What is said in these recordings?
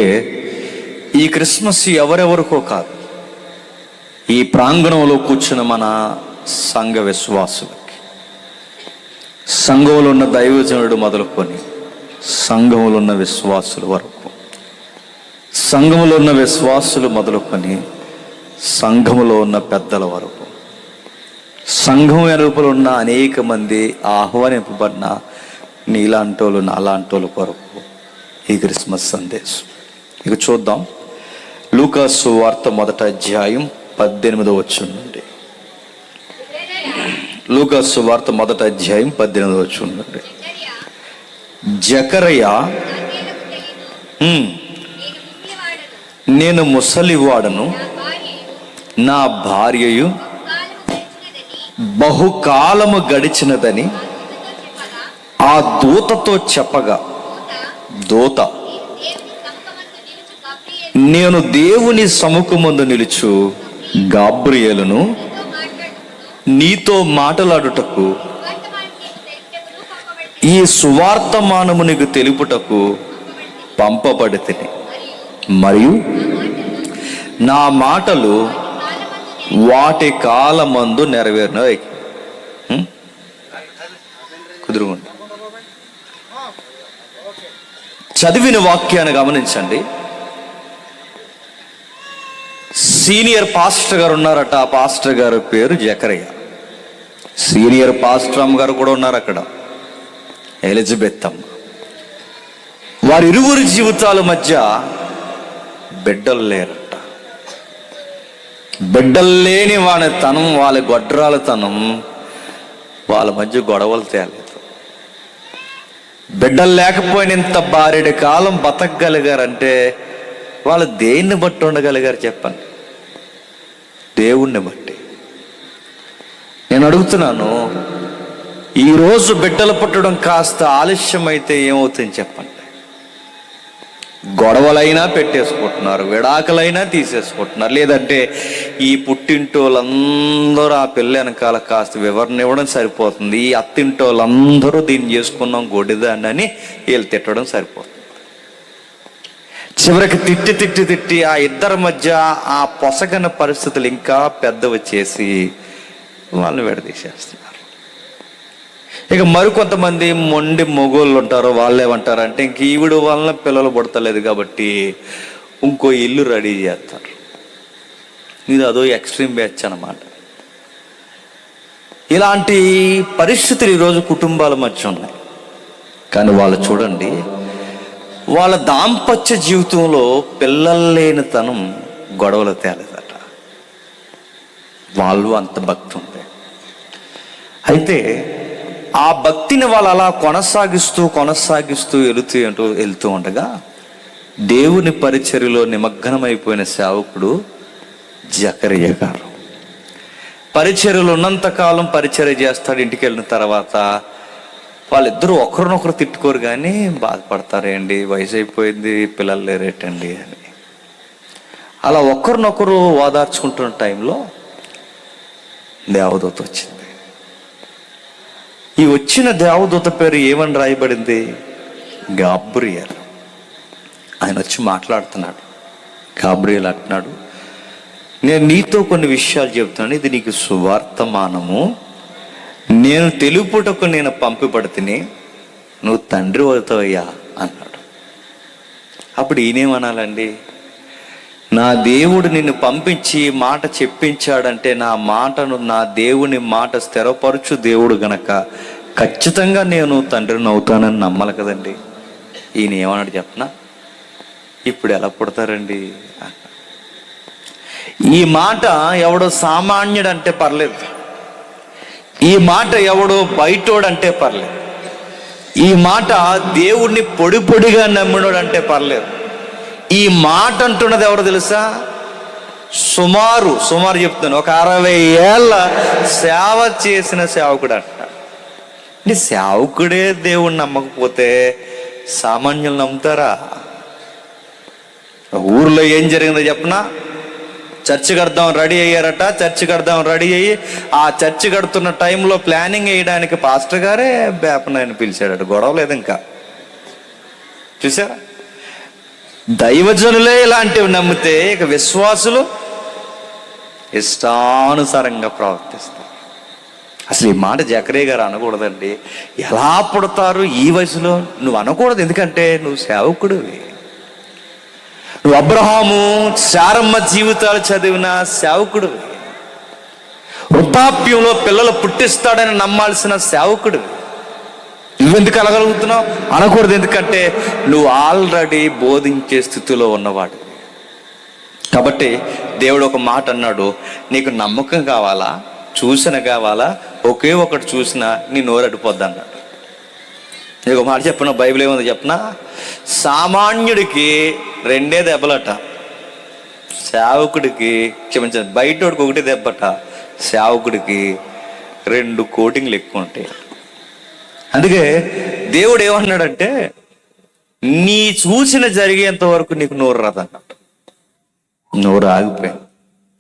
అందుకే ఈ క్రిస్మస్ ఎవరెవరికో కాదు, ఈ ప్రాంగణంలో కూర్చున్న మన సంఘ విశ్వాసులకి, సంఘంలో ఉన్న దైవజనుడు మొదలుకొని సంఘంలో ఉన్న విశ్వాసుల వరకు, సంఘంలో ఉన్న విశ్వాసులు మొదలుకొని సంఘములో ఉన్న పెద్దల వరకు, సంఘం వెలుపల ఉన్న అనేక మంది ఆహ్వానింపబడిన నీలాంటోళ్ళు నాలాంటోళ్ళ కొరకు ఈ క్రిస్మస్ సందేశం. ఇక చూద్దాం, లూకాసు సువార్త 1వ అధ్యాయం 18వ వచనం నుండి. లూకాసు సువార్త 1వ అధ్యాయం 18వ వచనం నుండి. జకరయ, నేను ముసలివాడను, నా భార్యయు బహుకాలము గడిచినదని ఆ దూతతో చెప్పగా, దూత, నేను దేవుని సముఖమందు నిలుచు గాబ్రియేలును నీతో మాట్లాడుటకు ఈ సువార్తమానము నీకు తెలుపుటకు పంపబడితిని, మరియు నా మాటలు వాటి కాలమందు నెరవేరినవి. కుదురుకోండి, చదివిన వాక్యాన్ని గమనించండి. సీనియర్ పాస్టర్ గారు ఉన్నారట, ఆ పాస్టర్ గారి పేరు జకరయ్య. సీనియర్ పాస్టర్ అమ్మ గారు కూడా ఉన్నారు అక్కడ, ఎలిజబెత్ అమ్మ. వారి ఇరువురి జీవితాల మధ్య బిడ్డలు లేరట. బిడ్డలు లేని వాళ్ళ తనం, వాళ్ళ గొడ్రాల తనం, వాళ్ళ మధ్య గొడవలు తేలేదు. బిడ్డలు లేకపోయిన ఇంత బారెడు కాలం బతకగలిగారంటే వాళ్ళు దేన్ని బట్టి ఉండగలిగారు చెప్పండి? దేవుణ్ణి బట్టి. నేను అడుగుతున్నాను, ఈరోజు బిడ్డలు పుట్టడం కాస్త ఆలస్యం అయితే ఏమవుతుంది చెప్పండి? గొడవలైనా పెట్టేసుకుంటున్నారు, విడాకులైనా తీసేసుకుంటున్నారు. లేదంటే ఈ పుట్టింటోళ్ళందరూ ఆ పిల్ల వెనకాల కాస్త వివరణ ఇవ్వడం సరిపోతుంది, ఈ అత్తింటోళ్ళందరూ దీన్ని చేసుకున్నాం గొడ్డిదాన్ని అని వీళ్ళు తిట్టడం సరిపోతుంది. చివరికి తిట్టి తిట్టి తిట్టి ఆ ఇద్దరి మధ్య ఆ పొసగన పరిస్థితులు ఇంకా పెద్దవి చేసి వాళ్ళని విడదీసేస్తున్నారు. ఇక మరికొంతమంది మొండి మొగోళ్ళు ఉంటారు, వాళ్ళు ఏమంటారంటే ఇంక ఈవిడ వలన పిల్లలు పుడతలేదు కాబట్టి ఇంకో ఇల్లు రెడీ చేస్తారు. ఇది అదో ఎక్స్ట్రీమ్ బ్యాచ్ అన్నమాట. ఇలాంటి పరిస్థితులు ఈరోజు కుటుంబాల మధ్య ఉన్నాయి. కానీ వాళ్ళు చూడండి, వాళ్ళ దాంపత్య జీవితంలో పిల్లలు లేనితనం గొడవలు తేలేదట. వాళ్ళు అంత భక్తి ఉంది. అయితే ఆ భక్తిని వాళ్ళు అలా కొనసాగిస్తూ వెళుతూ ఉండగా దేవుని పరిచర్యలో నిమగ్నమైపోయిన సేవకుడు జకరియా గారు. పరిచర్యలు ఉన్నంతకాలం పరిచర్య చేస్తాడు. ఇంటికి వెళ్ళిన తర్వాత వాళ్ళిద్దరూ ఒకరినొకరు తిట్టుకోరు, కానీ బాధపడతారేంటి, వయసు అయిపోయింది, పిల్లలు లేరేటండి అని. అలా ఒకరినొకరు ఓదార్చుకుంటున్న టైంలో దేవదూత వచ్చింది. ఈ వచ్చిన దేవదూత పేరు ఏమని రాయబడింది? గాబ్రియేల్. ఆయన వచ్చి మాట్లాడుతున్నాడు. గాబ్రియేల్ అంటున్నాడు, నేను నీతో కొన్ని విషయాలు చెబుతున్నాను, ఇది నీకు సువార్తమానము, నేను తెలుపుటకు నేను పంపబడితిని, నువ్వు తండ్రి అవుతావయ్యా అన్నాడు. అప్పుడు ఈయనేమనాలండి? నా దేవుడు నిన్ను పంపించి మాట చెప్పించాడంటే నా మాటను, నా దేవుని మాట స్థిరపరచు దేవుడు గనక ఖచ్చితంగా నేను తండ్రిని అవుతానని నమ్మాలి కదండి. ఈయన ఏమన్నాడు చెప్పనా? ఇప్పుడు ఎలా పుడతారండి? ఈ మాట ఎవడో సామాన్యుడు అంటే పర్లేదు, ఈ మాట ఎవడో బయటోడు అంటే పర్లేదు, ఈ మాట దేవుణ్ణి పొడి పొడిగా నమ్మినోడు అంటే పర్లేదు. ఈ మాట అంటున్నది ఎవరు తెలుసా? సుమారు చెప్తాను, ఒక 60 ఏళ్ళ సేవ చేసిన సేవకుడు అంట. అంటే సేవకుడే దేవుణ్ణి నమ్మకపోతే సామాన్యులు నమ్ముతారా? ఊర్లో ఏం జరిగిందో చెప్పనా? చర్చి కడదాం రెడీ అయ్యారట. చర్చి కడదాం రెడీ అయ్యి ఆ చర్చి కడుతున్న టైంలో ప్లానింగ్ వేయడానికి పాస్టర్ గారే బేపనాయని పిలిచాడట. గొడవ లేదు ఇంకా. చూసారా? దైవజనులే ఇలాంటివి నమ్మితే ఇక విశ్వాసులు ఇష్టానుసారంగా ప్రవర్తిస్తారు. అసలు ఈ మాట జకరియా గారు అనకూడదండి. ఎలా పుడతారు ఈ వయసులో? నువ్వు అనకూడదు, ఎందుకంటే నువ్వు సేవకుడివి. నువ్వు అబ్రహాము శారమ్మ జీవితాలు చదివిన సేవకుడివి. వృద్ధాప్యంలో పిల్లలు పుట్టిస్తాడని నమ్మాల్సిన సేవకుడివి. నువ్వెందుకు అనగలుగుతున్నావు? అనకూడదు, ఎందుకంటే నువ్వు ఆల్రెడీ బోధించే స్థితిలో ఉన్నవాడు. కాబట్టి దేవుడు ఒక మాట అన్నాడు, నీకు నమ్మకం కావాలా, చూసిన కావాలా, ఒకే ఒకటి చూసినా నీ నోరు అడిపోద్ది అన్నాడు. నీకు ఒక మాట చెప్పిన, బైబిల్ ఏముంది చెప్పిన, సామాన్యుడికి 2 దెబ్బలట, సేవకుడికి క్షమించండి బయటోడికి 1 దెబ్బట, సేవకుడికి 2 కోటింగ్లు ఎక్కువ ఉంటాయి. అందుకే దేవుడు ఏమన్నాడంటే, నీ చూసిన జరిగేంత వరకు నీకు నోరు రాదన్నాడు. నోరు ఆగిపోయింది.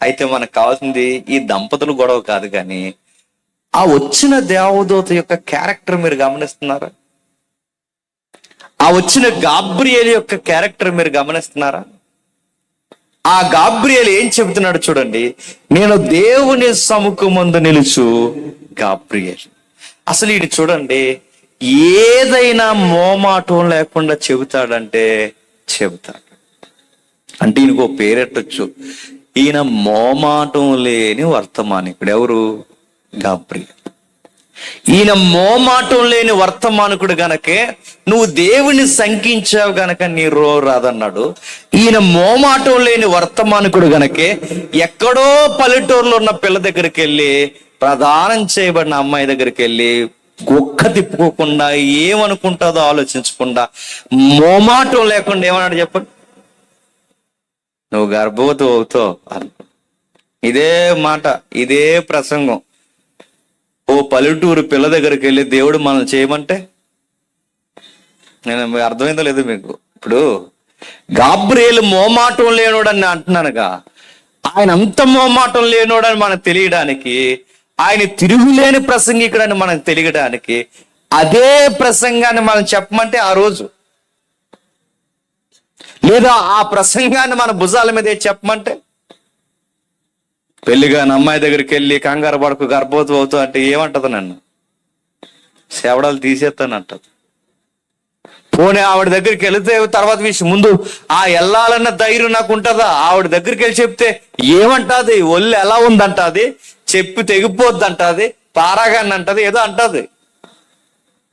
అయితే మనకు కావాల్సింది ఈ దంపతులు గొడవ కాదు, కానీ ఆ వచ్చిన దేవదూత యొక్క క్యారెక్టర్ మీరు గమనిస్తున్నారా? ఆ వచ్చిన గాబ్రియేలు యొక్క క్యారెక్టర్ మీరు గమనిస్తున్నారా? ఆ గాబ్రియేలు ఏం చెబుతున్నాడు చూడండి, నేను దేవుని సముఖమందు నిలుచు గాబ్రియేలు. అసలు ఇది చూడండి, ఏదైనా మోమాటం లేకుండా చెబుతాడంటే చెబుతాడు. అంటే ఈయనకు పేరెట్టొచ్చు, ఈయన మోమాటం లేని వర్తమానికుడు. ఎవరు? గాబ్రియేలు. ఈయన మోమాటం లేని వర్తమానికుడు గనకే నువ్వు దేవుని శంకించావు గనక నీ రాదన్నాడు. ఈయన మోమాటం లేని వర్తమానికుడు గనకే ఎక్కడో పల్లెటూరులో ఉన్న పిల్ల దగ్గరికి వెళ్ళి, ప్రదానం చేయబడిన అమ్మాయి దగ్గరికి వెళ్ళి గొక్క తిప్పుకోకుండా, ఏమనుకుంటుందో ఆలోచించకుండా, మోమాటం లేకుండా ఏమన్నాడు చెప్పండి, నువ్వు గర్భవతి అవుతావు అనుకో. ఇదే మాట, ఇదే ప్రసంగం ఓ పల్లెటూరు పిల్ల దగ్గరికి వెళ్ళి దేవుడు మనం చేయమంటే, నేను అర్థమైందో లేదు మీకు? ఇప్పుడు గాబ్రియేలు మోమాటం లేనోడని అంటున్నానుగా, ఆయన అంత మోమాటం లేనోడని మనకు తెలియడానికి, ఆయన తిరుగులేని ప్రసంగికుడని మనకు తెలియడానికి, అదే ప్రసంగాన్ని మనం చెప్పమంటే ఆ రోజు, లేదా ఆ ప్రసంగాన్ని మన భుజాల మీద చెప్పమంటే, పెళ్లిగా అమ్మాయి దగ్గరికి వెళ్ళి కంగారు పడకు గర్భవతి అవుతావు అంటే ఏమంటది? నన్ను సేవడాలు తీసేస్తానంటది. పోనీ ఆవిడ దగ్గరికి వెళితే తర్వాత విషయం, ముందు ఆ వెళ్ళాలన్న ధైర్యం నాకు ఉంటుందా? ఆవిడ దగ్గరికి వెళ్ళి చెప్తే ఏమంటది? ఒళ్ళు ఎలా ఉందంటది, చెప్పి తెగిపోద్ది అంటది, పారాగాన్ని అంటది, ఏదో అంటది,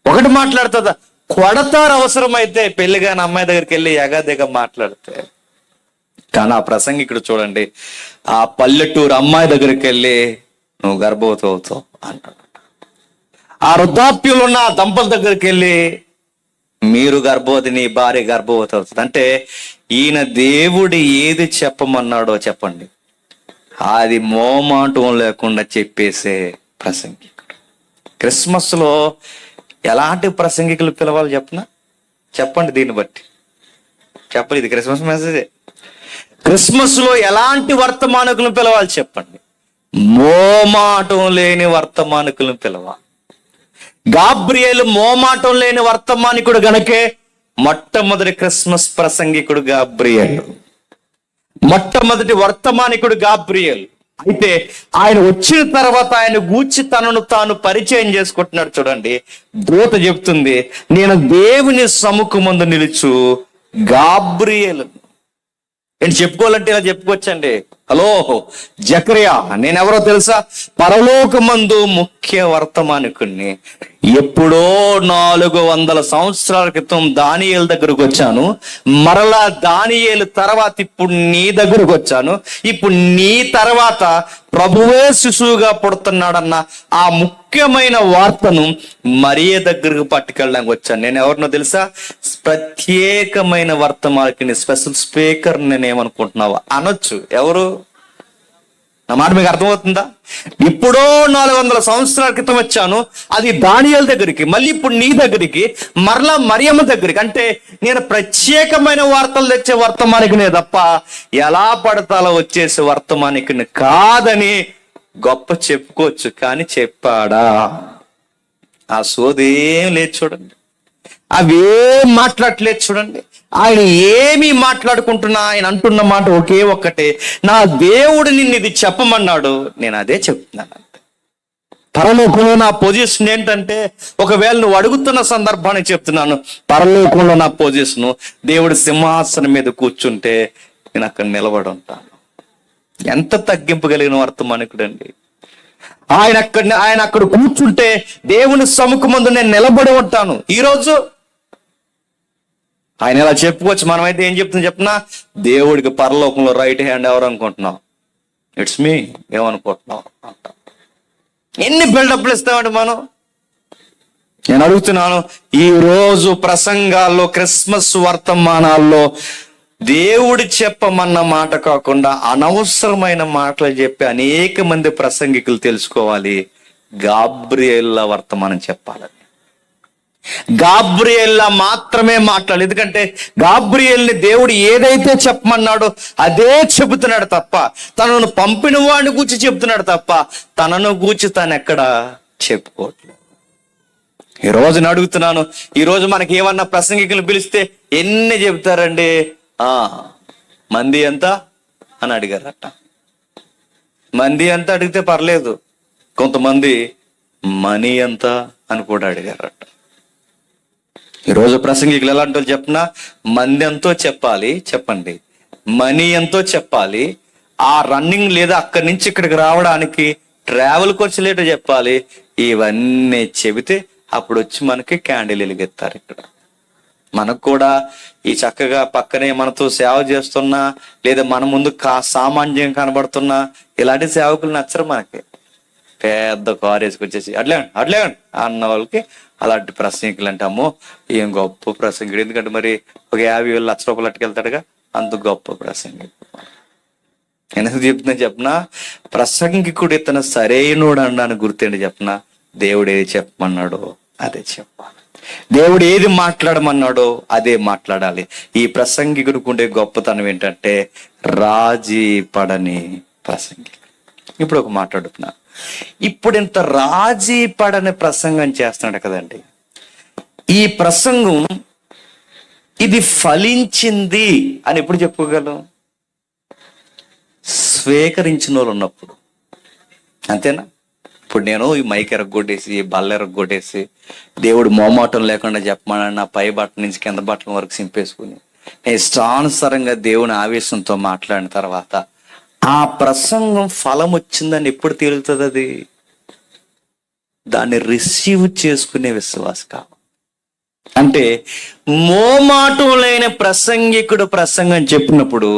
ఒకటి మాట్లాడుతుందా? కొడతారు అవసరమైతే పెళ్లిగాని అమ్మాయి దగ్గరికి వెళ్ళి ఎగాదిగా మాట్లాడితే. కానీ ఆ ప్రసంగికుడు చూడండి, ఆ పల్లెటూరు అమ్మాయి దగ్గరికి వెళ్ళి నువ్వు గర్భవతి అవుతావు అంటాడు. ఆ వృద్ధాప్యంలో ఉన్న ఆ దంపతుల దగ్గరికి వెళ్ళి మీరు గర్భవతి, నీ భార్య గర్భవతి అవుతుంది అంటే, ఈయన దేవుడు ఏది చెప్పమన్నాడో చెప్పండి, అది మోమాటం లేకుండా చెప్పేసే ప్రసంగికుడు. క్రిస్మస్ లో ఎలాంటి ప్రసంగికులు పిలవాలి చెప్పండి, దీన్ని బట్టి చెప్పండి. ఇది క్రిస్మస్ మెసేజే. క్రిస్మస్ లో ఎలాంటి వర్తమానికులను పిలవాలి చెప్పండి? మోమాటం లేని వర్తమానికులను పిలవాలి. గాబ్రియేలు మోమాటం లేని వర్తమానికుడు గనకే మొట్టమొదటి క్రిస్మస్ ప్రసంగికుడు గాబ్రియేలు, మొట్టమొదటి వర్తమానికుడు గాబ్రియేలు. అయితే ఆయన వచ్చిన తర్వాత ఆయన గూర్చి తనను తాను పరిచయం చేసుకుంటున్నాడు. చూడండి, దూత చెప్తుంది, నేను దేవుని సముఖమందు నిలుచు గాబ్రియేలు. నేను చెప్పుకోవాలంటే ఇలా చెప్పుకోవచ్చండి, హలో జకరియా, నేనెవరో తెలుసా? పరలోకమందు ముఖ్య వర్తమానికుడిని. ఎప్పుడో 400 సంవత్సరాల క్రితం దానియేలు దగ్గరకు వచ్చాను, మరలా దానియేలు తర్వాత ఇప్పుడు నీ దగ్గరకు వచ్చాను, ఇప్పుడు నీ తర్వాత ప్రభువే శిశువుగా పుడుతున్నాడన్న ఆ ముఖ్యమైన వార్తను మరియ దగ్గరకు పట్టుకెళ్ళడానికి వచ్చాను. నేను ఎవరినో తెలుసా? ప్రత్యేకమైన వర్తమానికుని, స్పెషల్ స్పీకర్. నేనేమనుకుంటున్నావా అనొచ్చు. ఎవరు? నా మాట మీకు అర్థమవుతుందా? ఇప్పుడో 400 సంవత్సరాల క్రితం వచ్చాను, అది దానియేలు దగ్గరికి, మళ్ళీ ఇప్పుడు నీ దగ్గరికి, మరలా మరియమ్మ దగ్గరికి. అంటే నేను ప్రత్యేకమైన వార్తలు తెచ్చే వర్తమానికునే తప్ప ఎలా పడతాలో వచ్చేసే వర్తమానికుని కాదని గొప్ప చెప్పుకోవచ్చు. కానీ చెప్పాడా? ఆ సోదేం లేదు చూడండి, అవేం మాట్లాడలేదు చూడండి. ఆయన ఏమీ మాట్లాడుకుంటున్నా ఆయన అంటున్న మాట ఒకే ఒక్కటే, నా దేవుడు నిన్ను ఇది చెప్పమన్నాడు, నేను అదే చెప్తున్నాను. పరలోకంలో నా పొజిషన్ ఏంటంటే, ఒకవేళ నువ్వు అడుగుతున్న సందర్భాన్ని చెప్తున్నాను, పరలోకంలో నా పొజిషను దేవుడి సింహాసనం మీద కూర్చుంటే నేను అక్కడ నిలబడి ఉంటాను. ఎంత తగ్గింపు కలిగిన వర్తమానికుడండి. ఆయన అక్కడ కూర్చుంటే దేవుని సముఖమందు నేను నిలబడి ఉంటాను. ఈరోజు ఆయన ఇలా చెప్పుకోవచ్చు. మనమైతే ఏం చెప్తుంది చెప్పినా, దేవుడికి పరలోకంలో రైట్ హ్యాండ్ ఎవరు అనుకుంటున్నావు? ఇట్స్ మీ, ఏమనుకుంటున్నావు అంట. ఎన్ని బిల్డప్లు ఇస్తామండి మనం. నేను అడుగుతున్నాను, ఈ రోజు ప్రసంగాల్లో, క్రిస్మస్ వర్తమానాల్లో దేవుడు చెప్పమన్న మాట కాకుండా అనవసరమైన మాటలు చెప్పి అనేక మంది ప్రసంగికులు తెలుసుకోవాలి, గాబ్రియేల్ వర్తమానం చెప్పాలని. గాబ్రియేల్ మాత్రమే మాట్లాడాలి. ఎందుకంటే గాబ్రియేల్ని దేవుడు ఏదైతే చెప్పమన్నాడో అదే చెబుతున్నాడు తప్ప, తనను పంపిన వాడిని గూర్చి చెబుతున్నాడు తప్ప తనను గూర్చి తను ఎక్కడ చెప్పుకోవట్లేదు. ఈ రోజు అడుగుతున్నాను, ఈ రోజు మనకి ఏమన్నా ప్రసంగికులు పిలిస్తే ఎన్ని చెబుతారండి? మంది ఎంత అని అడిగారట. మంది ఎంత అడిగితే పర్లేదు, కొంతమంది మనీ ఎంత అని కూడా అడిగారట. ఈరోజు ప్రసంగికులు ఎలాంటి వాళ్ళు చెప్పినా, మంది ఎంతో చెప్పాలి, చెప్పండి, మనీ ఎంతో చెప్పాలి, ఆ రన్నింగ్ లేదా అక్కడి నుంచి ఇక్కడికి రావడానికి ట్రావెల్ ఖర్చు లేటో చెప్పాలి. ఇవన్నీ చెబితే అప్పుడు వచ్చి మనకి క్యాండిల్ వెలిగిస్తారు. ఇక్కడ మనకు కూడా ఈ చక్కగా పక్కనే మనతో సేవ చేస్తున్నా, లేదా మన ముందు సామాన్యం కనబడుతున్నా ఇలాంటి సేవకులు నచ్చరు మనకి. పెద్ద కారు వేసుకొచ్చేసి అట్లే అన్న వాళ్ళకి అలాంటి ప్రసంగికులు అంటే, అమ్మో ఏం గొప్ప ప్రసంగికుడు, ఎందుకంటే మరి ఒక 50,000 లక్ష రూపాయలు అట్టుకెళ్తాడుగా, అంత గొప్ప ప్రసంగికుడు. ఎందుకు చెప్తున్నా చెప్పనా, ప్రసంగికుడు ఇతను సరైనోడు అనడానికి గుర్తేంటి చెప్పనా, దేవుడు ఏది చెప్పమన్నాడో అదే చెప్పాలి, దేవుడు ఏది మాట్లాడమన్నాడో అదే మాట్లాడాలి. ఈ ప్రసంగికుడికి ఉండే గొప్పతనం ఏంటంటే రాజీ పడని ప్రసంగికుడు. ఇప్పుడు ఒక మాట్లాడుతున్నా, ఇప్పుడు ఇంత రాజీ పడని ప్రసంగం చేస్తున్నాడు కదండి, ఈ ప్రసంగం ఇది ఫలించింది అని ఎప్పుడు చెప్పుకోగలం? స్వీకరించిన వాళ్ళు ఉన్నప్పుడు, అంతేనా? ఇప్పుడు నేను ఈ మైక్ ఎరగొట్టేసి, బల్ల ఎరగొట్టేసి, దేవుడు మోమాటం లేకుండా చెప్పమని నా పై బట్టల నుంచి కింద బట్టల వరకు సింపేసుకుని నేను ఇష్టానుసారంగా దేవుని ఆవేశంతో మాట్లాడిన తర్వాత ఆ ప్రసంగం ఫలం వచ్చిందని ఎప్పుడు తేలుతుంది? అది దాన్ని రిసీవ్ చేసుకునే విశ్వాసం కావాలి. అంటే మోమాటం లేని ప్రసంగికుడు ప్రసంగం చెప్పినప్పుడు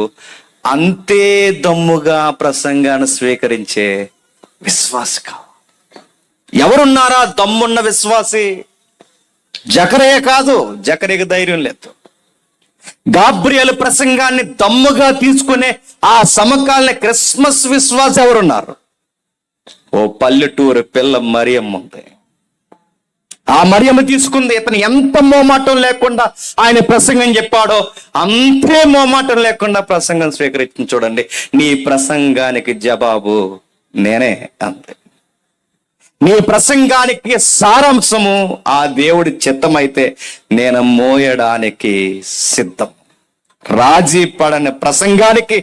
అంతే దమ్ముగా ప్రసంగాన్ని స్వీకరించే విశ్వాసం కావాలి. ఎవరున్నారా దమ్మున్న విశ్వాసి? జకరయ్య కాదు, జకరయ్యకు ధైర్యం లేదు. గాబ్రియేలు ప్రసంగాన్ని దమ్ముగా తీసుకునే ఆ సమకాలీన క్రిస్మస్ విశ్వాసం ఎవరున్నారు? ఓ పల్లెటూరు పిల్ల మరియమ్మ ఉంది. ఆ మరియమ్మ తీసుకుంది. ఇతను ఎంత మోమాటం లేకుండా ఆయన ప్రసంగం చెప్పాడో అంతే మోమాటం లేకుండా ప్రసంగం స్వీకరించింది. చూడండి, నీ ప్రసంగానికి జవాబు నేనే అంతే. నీ ప్రసంగానికి సారాంశము ఆ దేవుడి చిత్తమైతే నేను మోయడానికి సిద్ధం. రాజీ పడని ప్రసంగానికి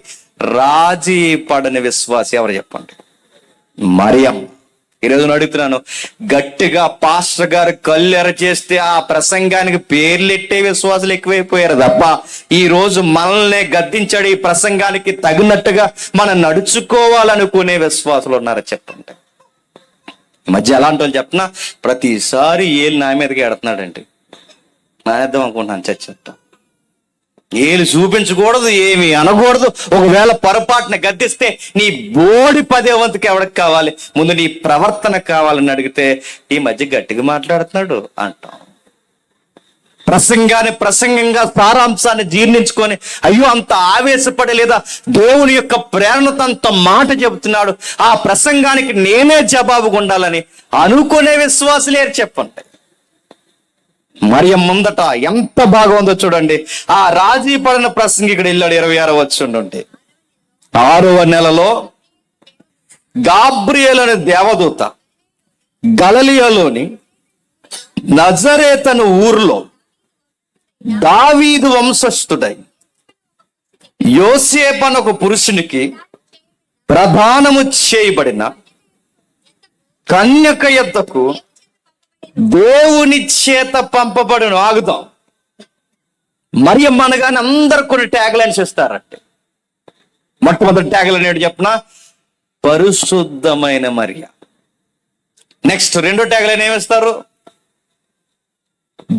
రాజీ పడని విశ్వాసి ఎవరు చెప్పండి? మరియమ్మ. ఈరోజు అడుగుతున్నాను, గట్టిగా పాస్టర్ గారు కళ్ళెర చేస్తే ఆ ప్రసంగానికి పేర్లెట్టే విశ్వాసులు ఎక్కువైపోయారు తప్ప ఈ రోజు మనల్ని గద్దించాడు, ఈ ప్రసంగానికి తగినట్టుగా మనం నడుచుకోవాలనుకునే విశ్వాసులు ఉన్నారా చెప్పండి? ఈ మధ్య ఎలాంటి వాళ్ళు చెప్పినా ప్రతిసారి ఏళ్ళు నా మీదకి ఎడుతున్నాడండి. నానేద్దాం అనుకుంటున్నాను, చచ్చేస్తాం. ఏళ్ళు చూపించకూడదు, ఏమి అనకూడదు. ఒకవేళ పొరపాటున గద్దిస్తే నీ బోడి 10వ వంతుకి ఎవరికి కావాలి, ముందు నీ ప్రవర్తన కావాలని అడిగితే ఈ మధ్య గట్టిగా మాట్లాడుతున్నాడు అంటాం. ప్రసంగంగా సారాంశాన్ని జీర్ణించుకొని అయ్యో అంత ఆవేశపడి లేదా దేవుని యొక్క ప్రేరణతో అంత మాట చెబుతున్నాడు, ఆ ప్రసంగానికి నేనే జవాబుగా ఉండాలని అనుకునే విశ్వాసులేరు చెప్పండి. మరియమ్మ ముందట ఎంత బాగా ఉందో చూడండి. ఆ రాజీ పడిన ప్రసంగికుడు వెళ్ళాడు. 26వ వచనం ఉంటే 6వ నెలలో గాబ్రియేలు అనే దేవదూత గలిలయలోని నజరేతను ఊర్లో దావీదు వంశస్థుడై యోసేపు అనే ఒక పురుషునికి ప్రదానము చేయబడిన కన్యక యొద్దకు దేవుని చేత పంపబడును. ఆగుదాం. మరియమ్మ అనగానే అందరు కొన్ని ట్యాగ్ లైన్స్ ఇస్తారంటే, మొట్టమొదటి ట్యాగ్ లైన్ ఏంటి చెప్పనా? పరిశుద్ధమైన మరియ. నెక్స్ట్ రెండో ట్యాగ్ లైన్ ఏమిస్తారు?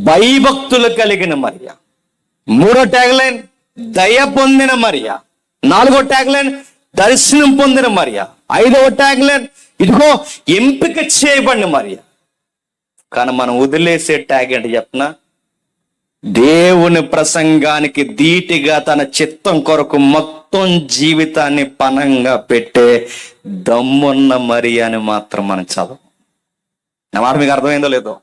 భయభక్తులు కలిగిన మరియ. మూడో ట్యాగ్ లైన్ దయ పొందిన మరియ. నాలుగో ట్యాగ్ లైన్ దర్శనం పొందిన మరియ. ఐదవ ట్యాగ్ లైన్ ఇదిగో ఎంపిక చేయబడిన మరియ. కానీ మనం వదిలేసే ట్యాగ్ ఏంటి చెప్పనా? దేవుని ప్రసంగానికి ధీటిగా తన చిత్తం కొరకు మొత్తం జీవితాన్ని పణంగా పెట్టే దమ్మున్న మరియ అని మాత్రం మనం చదవం. నా మాట మీకు అర్థమైందో లేదో?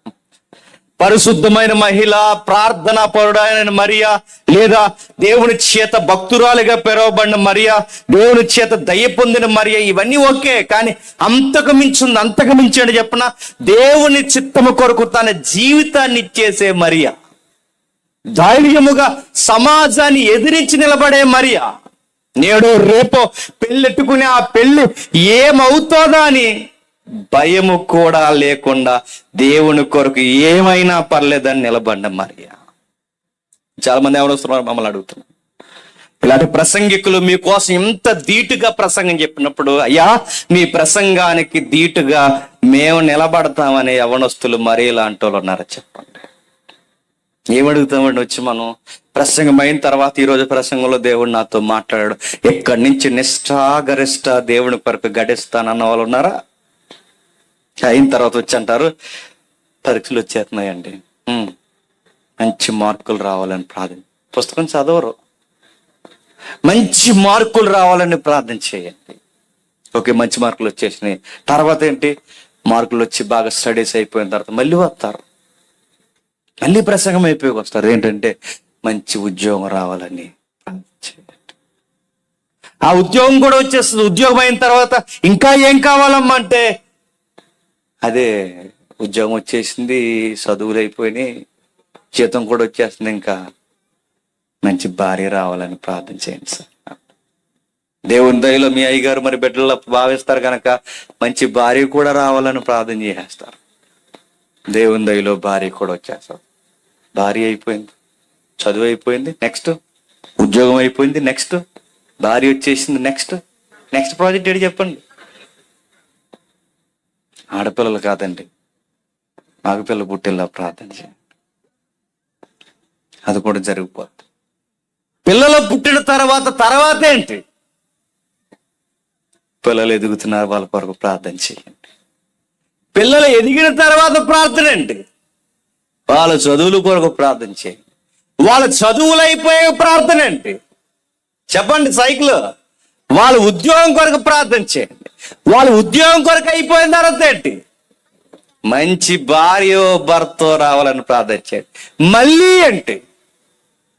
పరిశుద్ధమైన మహిళ, ప్రార్థనా పరుడైన మరియా, లేదా దేవుని చేత భక్తురాలిగా పిలువబడిన మరియా, దేవుని చేత దయ పొందిన మరియా, ఇవన్నీ ఓకే. కానీ అంతకు మించింది, అంతకు మించి అని చెప్పిన దేవుని చిత్తము కొరకు తన జీవితాన్ని ఇచ్చేసే మరియా, ధైర్యముగా సమాజాన్ని ఎదిరించి నిలబడే మరియా, నేడు రేపో పెళ్ళెట్టుకునే ఆ పెళ్లి ఏమవుతుందా అని భయము కూడా లేకుండా దేవుని కొరకు ఏమైనా పర్లేదని నిలబడ్డ మరియా. చాలా మంది ఎవరు వస్తున్నారు మమ్మల్ని అడుగుతున్నారు. ఇలాంటి ప్రసంగికులు మీకోసం ఇంత ధీటుగా ప్రసంగం చెప్పినప్పుడు, అయ్యా మీ ప్రసంగానికి ధీటుగా మేము నిలబడతామనే యవనస్తులు మరీ ఇలాంటి వాళ్ళు ఉన్నారా చెప్పండి. ఏమడుగుతామండి వచ్చి మనం? ప్రసంగం అయిన తర్వాత ఈరోజు ప్రసంగంలో దేవుడు నాతో మాట్లాడాడు, ఎక్కడి నుంచి నిష్ఠాగరిష్ట దేవుని కొరకు గడిస్తానన్న వాళ్ళు ఉన్నారా? అయిన తర్వాత వచ్చి అంటారు, పరీక్షలు వచ్చేస్తున్నాయండి, మంచి మార్కులు రావాలని ప్రార్థన. పుస్తకం చదవరు, మంచి మార్కులు రావాలని ప్రార్థన చేయండి. ఓకే, మంచి మార్కులు వచ్చేసినాయి. తర్వాత ఏంటి? మార్కులు వచ్చి బాగా స్టడీస్ అయిపోయిన తర్వాత మళ్ళీ వస్తారు, మళ్ళీ ప్రసంగం అయిపోయి వస్తారు. ఏంటంటే మంచి ఉద్యోగం రావాలని ప్రార్థన చేయండి. ఆ ఉద్యోగం కూడా వచ్చేస్తుంది. ఉద్యోగం అయిన తర్వాత ఇంకా ఏం కావాలమ్మా అంటే, అదే ఉద్యోగం వచ్చేసింది, చదువులు అయిపోయినాయి, జీతం కూడా వచ్చేస్తుంది, ఇంకా మంచి భార్య రావాలని ప్రార్థన చేయండి సార్. దేవుని దయలో మీ అయ్యగారు మరి బిడ్డలు భావిస్తారు కనుక మంచి భార్య కూడా రావాలని ప్రార్థన చేసేస్తారు. దేవుని దయలో భార్య కూడా వచ్చేస్తారు. భార్య అయిపోయింది, చదువు అయిపోయింది, నెక్స్ట్ ఉద్యోగం అయిపోయింది, నెక్స్ట్ భార్య వచ్చేసింది, నెక్స్ట్ ప్రాజెక్ట్ ఏంటి చెప్పండి? ఆడపిల్లలు కాదండి, మగపిల్ల పుట్టేలా ప్రార్థన చేయండి, అది కూడా జరిగిపోద్ది. పిల్లలు పుట్టిన తర్వాత ఏంటి? పిల్లలు ఎదుగుతున్నారు, వాళ్ళ కొరకు ప్రార్థన చేయండి. పిల్లలు ఎదిగిన తర్వాత ప్రార్థన ఏంటి? వాళ్ళ చదువుల కొరకు ప్రార్థన చేయండి. వాళ్ళ చదువులు అయిపోయే ప్రార్థన ఏంటి చెప్పండి? సైకిల్. వాళ్ళ ఉద్యోగం కొరకు ప్రార్థన చేయండి. వాళ్ళ ఉద్యోగం కొరకు అయిపోయిన తర్వాత ఏంటి? మంచి భార్య భర్త రావాలని ప్రార్థన చేయండి. మళ్ళీ ఏంటి?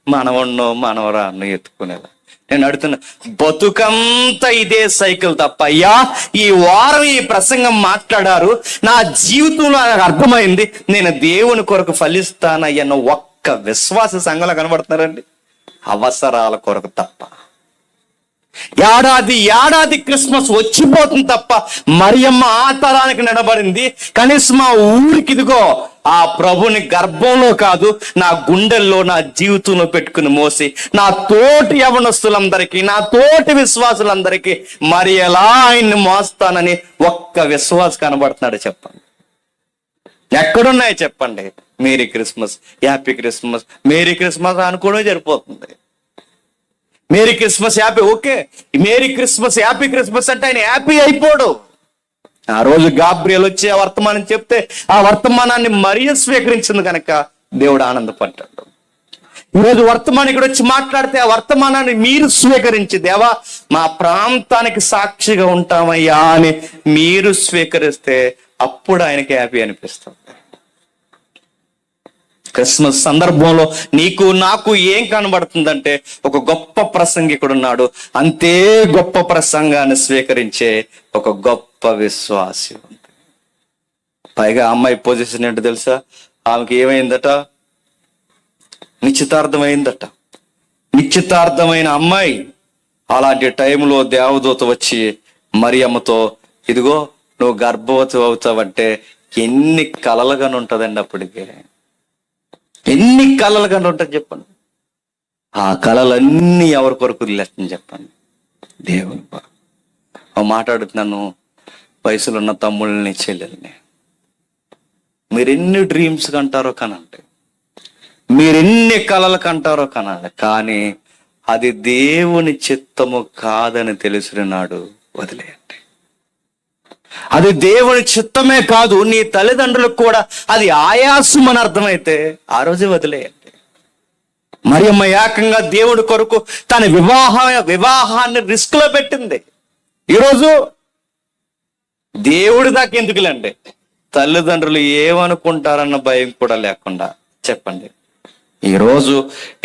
మనవరాన్ని ఎత్తుకునేలా. నేను అడుగుతున్నా, బతుకంతా ఇదే సైకిల్ తప్ప. అయ్యా ఈ వారం ఈ ప్రసంగం మాట్లాడారు, నా జీవితంలో నాకు అర్థమైంది, నేను దేవుని కొరకు ఫలిస్తానయ్యన్న ఒక్క విశ్వాస సంఘంలో కనబడుతున్నారండి. అవసరాల కొరకు తప్ప. ఏడాది క్రిస్మస్ వచ్చిపోతుంది తప్ప మరియమ్మ ఆ తరానికి నిలబడింది. కనీసం మా ఊరికి ఇదిగో ఆ ప్రభుని గర్భంలో కాదు, నా గుండెల్లో, నా జీవితంలో పెట్టుకుని మోసి నా తోటి యవనస్తులందరికీ, నా తోటి విశ్వాసులందరికీ మరి ఎలా ఆయన్ని మోస్తానని ఒక్క విశ్వాస కనబడుతున్నాడు చెప్పండి. ఎక్కడున్నాయి చెప్పండి? Merry Christmas, happy Christmas, merry Christmas అనుకోవడం సరిపోతుంది. Merry Christmas happy, okay, merry Christmas happy Christmas అంటే ఆయన హ్యాపీ అయిపోడు. ఆ రోజు గాబ్రియల్ వచ్చి ఆ వర్తమానం చెప్తే ఆ వర్తమానాన్ని మరియ స్వీకరించింది కనుక దేవుడు ఆనందపడ్డాడు. ఈరోజు వర్తమానం ఇక్కడ వచ్చి మాట్లాడితే ఆ వర్తమానాన్ని మీరు స్వీకరించి, దేవా మా ప్రాంతానికి సాక్షిగా ఉంటామయ్యా అని మీరు స్వీకరిస్తే అప్పుడు ఆయనకి హ్యాపీ అనిపిస్తుంది. క్రిస్మస్ సందర్భంలో నీకు నాకు ఏం కనబడుతుందంటే, ఒక గొప్ప ప్రసంగికుడు ఉన్నాడు, అంతే గొప్ప ప్రసంగాన్ని స్వీకరించే ఒక గొప్ప విశ్వాసి ఉంది. పైగా అమ్మాయి పొజిషన్ ఏంటో తెలుసా? ఆమెకి ఏమైందట? నిశ్చితార్థమైందట. నిశ్చితార్థమైన అమ్మాయి. అలాంటి టైంలో దేవదూత వచ్చి మరియమ్మతో, ఇదిగో నువ్వు గర్భవతి అవుతావంటే ఎన్ని కలలుగానే ఉంటుందండి. అప్పటికే ఎన్ని కలలుగానే ఉంటుంది చెప్పండి. ఆ కళలన్నీ ఎవరి కొరకు లేదని చెప్పండి, దేవుని కొరకు. మాట్లాడుతున్నాను వయసులో ఉన్న తమ్ముళ్ళని, చెల్లెల్ని, మీరెన్ని డ్రీమ్స్ కంటారో కనండి, మీరెన్ని కళలు కంటారో కనండి, కానీ అది దేవుని చిత్తము కాదని తెలిసిన నాడు వదిలేయండి. అది దేవుని చిత్తమే కాదు, నీ తల్లిదండ్రులకు కూడా అది ఆయాసం అని అర్థమైతే ఆ రోజే వదిలేయండి. మరియమ్మ ఏకంగా దేవుడి కొరకు తన వివాహాన్ని రిస్క్ లో పెట్టింది. ఈరోజు దేవుడి దాకా ఎందుకులేండి, తల్లిదండ్రులు ఏమనుకుంటారన్న భయం కూడా లేకుండా చెప్పండి. ఈరోజు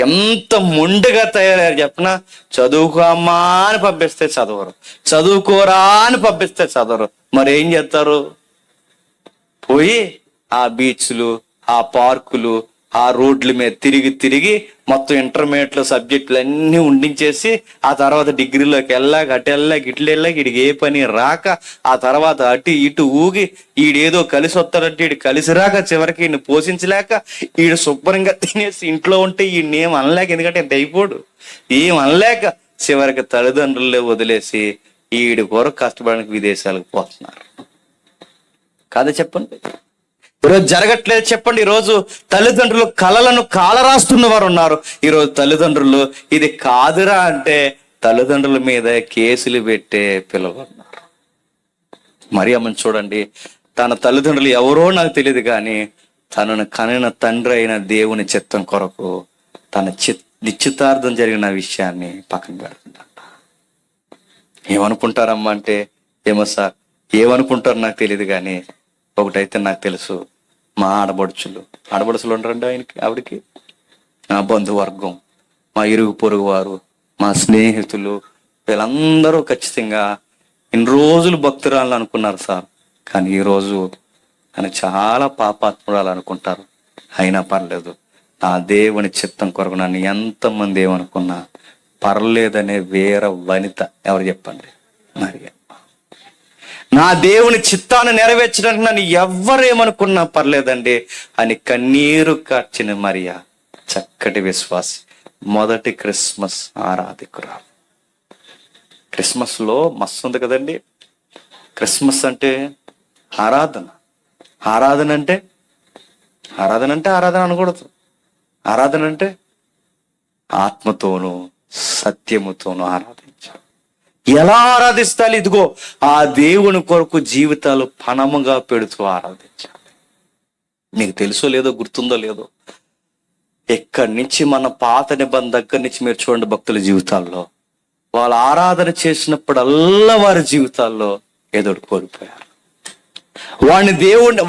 ఎంత మొండిగా తయారయ్యారు చెప్పిన, చదువుకోమ్మా అని పంపిస్తే చదవరు, చదువుకోరా అని పంపిస్తే చదవరు. మరి ఏం చేస్తారు? పోయి ఆ బీచ్లు, ఆ పార్కులు, ఆ రోడ్ల మీద తిరిగి తిరిగి మొత్తం ఇంటర్మీడియట్ లో సబ్జెక్టులు అన్నీ ఉండించేసి, ఆ తర్వాత డిగ్రీలోకి వెళ్ళాక అటు వెళ్ళాక ఇట్లు వెళ్ళాక వీడికి ఏ పని రాక, ఆ తర్వాత అటు ఇటు ఊగి ఈడేదో కలిసి వస్తాడంటే ఈడు కలిసి రాక, చివరికి ఈయన పోషించలేక ఈడు శుభ్రంగా తినేసి ఇంట్లో ఉంటే ఈయన ఏం అనలేక, ఎందుకంటే ఇంత అయిపోడు, ఏం అనలేక చివరికి తల్లిదండ్రులే వదిలేసి ఈడి కొరకు కష్టపడడానికి విదేశాలకు పోతున్నారు. కాదా చెప్పండి? ఈరోజు జరగట్లేదు చెప్పండి. ఈరోజు తల్లిదండ్రులు కలలను కాలరాస్తున్న వారు ఉన్నారు. ఈరోజు తల్లిదండ్రులు ఇది కాదురా అంటే తల్లిదండ్రుల మీద కేసులు పెట్టే పిల్లలు ఉన్నారు. మరియమ్మని చూడండి, తన తల్లిదండ్రులు ఎవరో నాకు తెలియదు కానీ తనను కనిన తండ్రి అయిన దేవుని చిత్తం కొరకు తన నిశ్చితార్థం జరిగిన విషయాన్ని పక్కన పెడుతుందంట. ఏమనుకుంటారమ్మా అంటే, ఏమో సార్ ఏమనుకుంటారు నాకు తెలియదు కానీ ఒకటైతే నాకు తెలుసు, మా ఆడబడుచులు ఉండరండి ఆవిడికి, నా బంధువర్గం, మా ఇరుగు పొరుగు వారు, మా స్నేహితులు, వీళ్ళందరూ ఖచ్చితంగా ఇన్ని రోజులు భక్తురాలు అనుకున్నారు సార్, కానీ ఈరోజు నన్ను చాలా పాపాత్మురాలు అనుకుంటారు. అయినా పర్లేదు, నా దేవుని చిత్తం కొరకు నన్ను ఎంతమంది ఏమనుకున్నా పర్లేదనే వేరే వనిత ఎవరు చెప్పండి? మరియమ్మ. నా దేవుని చిత్తాన్ని నెరవేర్చడానికి నన్ను ఎవ్వరేమనుకున్నా పర్లేదండి అని కన్నీరు కార్చిన మరియా చక్కటి విశ్వాసి, మొదటి క్రిస్మస్ ఆరాధికురాలు. క్రిస్మస్ లో మస్తు ఉంది కదండి. క్రిస్మస్ అంటే ఆరాధన. ఆరాధన అంటే ఆరాధన అనకూడదు. ఆరాధన అంటే ఆత్మతోనూ సత్యముతోనూ ఆరాధించాలి. ఎలా ఆరాధిస్తాలి? ఇదిగో ఆ దేవుని కొరకు జీవితాలు పణముగా పెడుతూ ఆరాధించాలి. మీకు తెలుసో లేదో, గుర్తుందో లేదో, ఎక్కడి నుంచి మన పాత నిబంధన దగ్గర నుంచి మీరు చూడండి, భక్తుల జీవితాల్లో వాళ్ళు ఆరాధన చేసినప్పుడల్లా వారి జీవితాల్లో ఏదో కోల్పోయారు.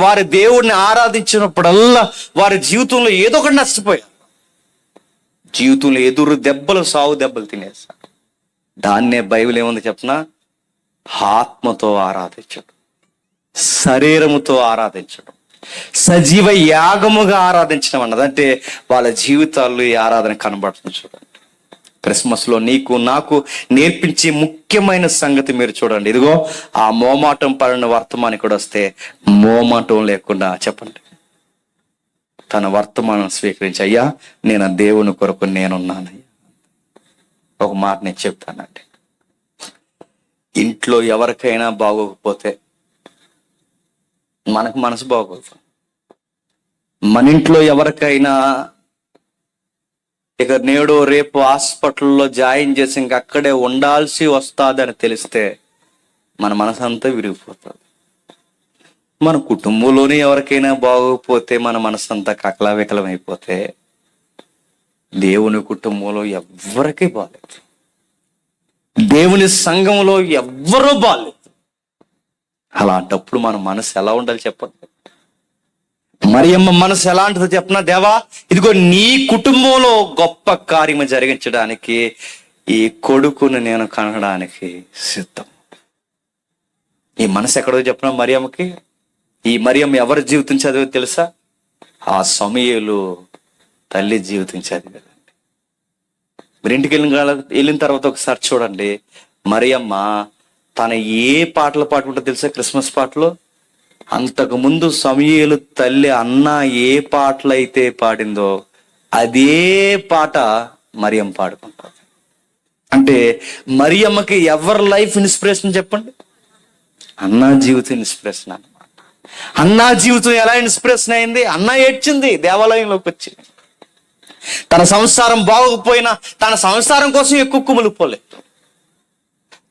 వారి దేవుడిని ఆరాధించినప్పుడల్లా వారి జీవితంలో ఏదో ఒకటి నష్టపోయారు. జీవితంలో ఎదురు దెబ్బలు, సావు దెబ్బలు తినేశారు. దాన్నే బైబిల్ ఏముంది చెప్పనా? ఆత్మతో ఆరాధించడం, శరీరముతో ఆరాధించడం, సజీవ యాగముగా ఆరాధించడం అన్నది. అంటే వాళ్ళ జీవితాల్లో ఈ ఆరాధన కనబడుతుంది. చూడండి, క్రిస్మస్ లో నీకు నాకు నేర్పించే ముఖ్యమైన సంగతి మీరు చూడండి. ఇదిగో ఆ మోమాటం పడిన వర్తమాని కూడా వస్తే మోమాటం లేకుండా చెప్పండి, తన వర్తమానం స్వీకరించి, అయ్యా నేను దేవుని కొరకు నేనున్నానయ్యా. ఒక మాట నేను చెప్తానండి, ఇంట్లో ఎవరికైనా బాగోకపోతే మనకు మనసు బాగోదు. మన ఇంట్లో ఎవరికైనా ఇక నేడు రేపు హాస్పిటల్లో జాయిన్ చేసి ఇంక అక్కడే ఉండాల్సి వస్తుందని తెలిస్తే మన మనసు అంతా విరిగిపోతుంది. మన కుటుంబంలోనే ఎవరికైనా బాగోకపోతే మన మనసు అంతా కకలావికలం అయిపోతే దేవుని కుటుంబంలో ఎవ్వరికీ బాలేదు, దేవుని సంఘంలో ఎవ్వరూ బాలేదు. అలాంటప్పుడు మన మనసు ఎలా ఉండాలి చెప్పండి? మరియమ్మ మనసు ఎలాంటిదో చెప్పనా? దేవా, ఇదిగో నీ కుటుంబంలో గొప్ప కార్యము జరిగించడానికి ఈ కొడుకును నేను కనడానికి సిద్ధం. ఈ మనసు ఎక్కడో చెప్పనా మరియమ్మకి? ఈ మరియమ్మ ఎవరి జీవితం చదివో తెలుసా? ఆ సమూయేలు తల్లి జీవితం కదండి. మీరు ఇంటికి వెళ్ళిన తర్వాత ఒకసారి చూడండి, మరియమ్మ తన ఏ పాటలు పాడుకుంటుందో తెలుసా? క్రిస్మస్ పాటలు. అంతకు ముందు సమూయేలు తల్లి అన్న ఏ పాటలు అయితే పాడిందో అదే పాట మరియమ్మ పాడుకుంటారు. అంటే మరియమ్మకి ఎవరి లైఫ్ ఇన్స్పిరేషన్ చెప్పండి? అన్నా జీవితం ఇన్స్పిరేషన్ అన్నమాట. అన్నా జీవితం ఎలా ఇన్స్పిరేషన్ అయింది? అన్న ఏడ్చింది దేవాలయంలోకి వచ్చి. తన సంసారం బాగోకపోయినా తన సంసారం కోసం ఎక్కువ కుమిలిపోలేదు.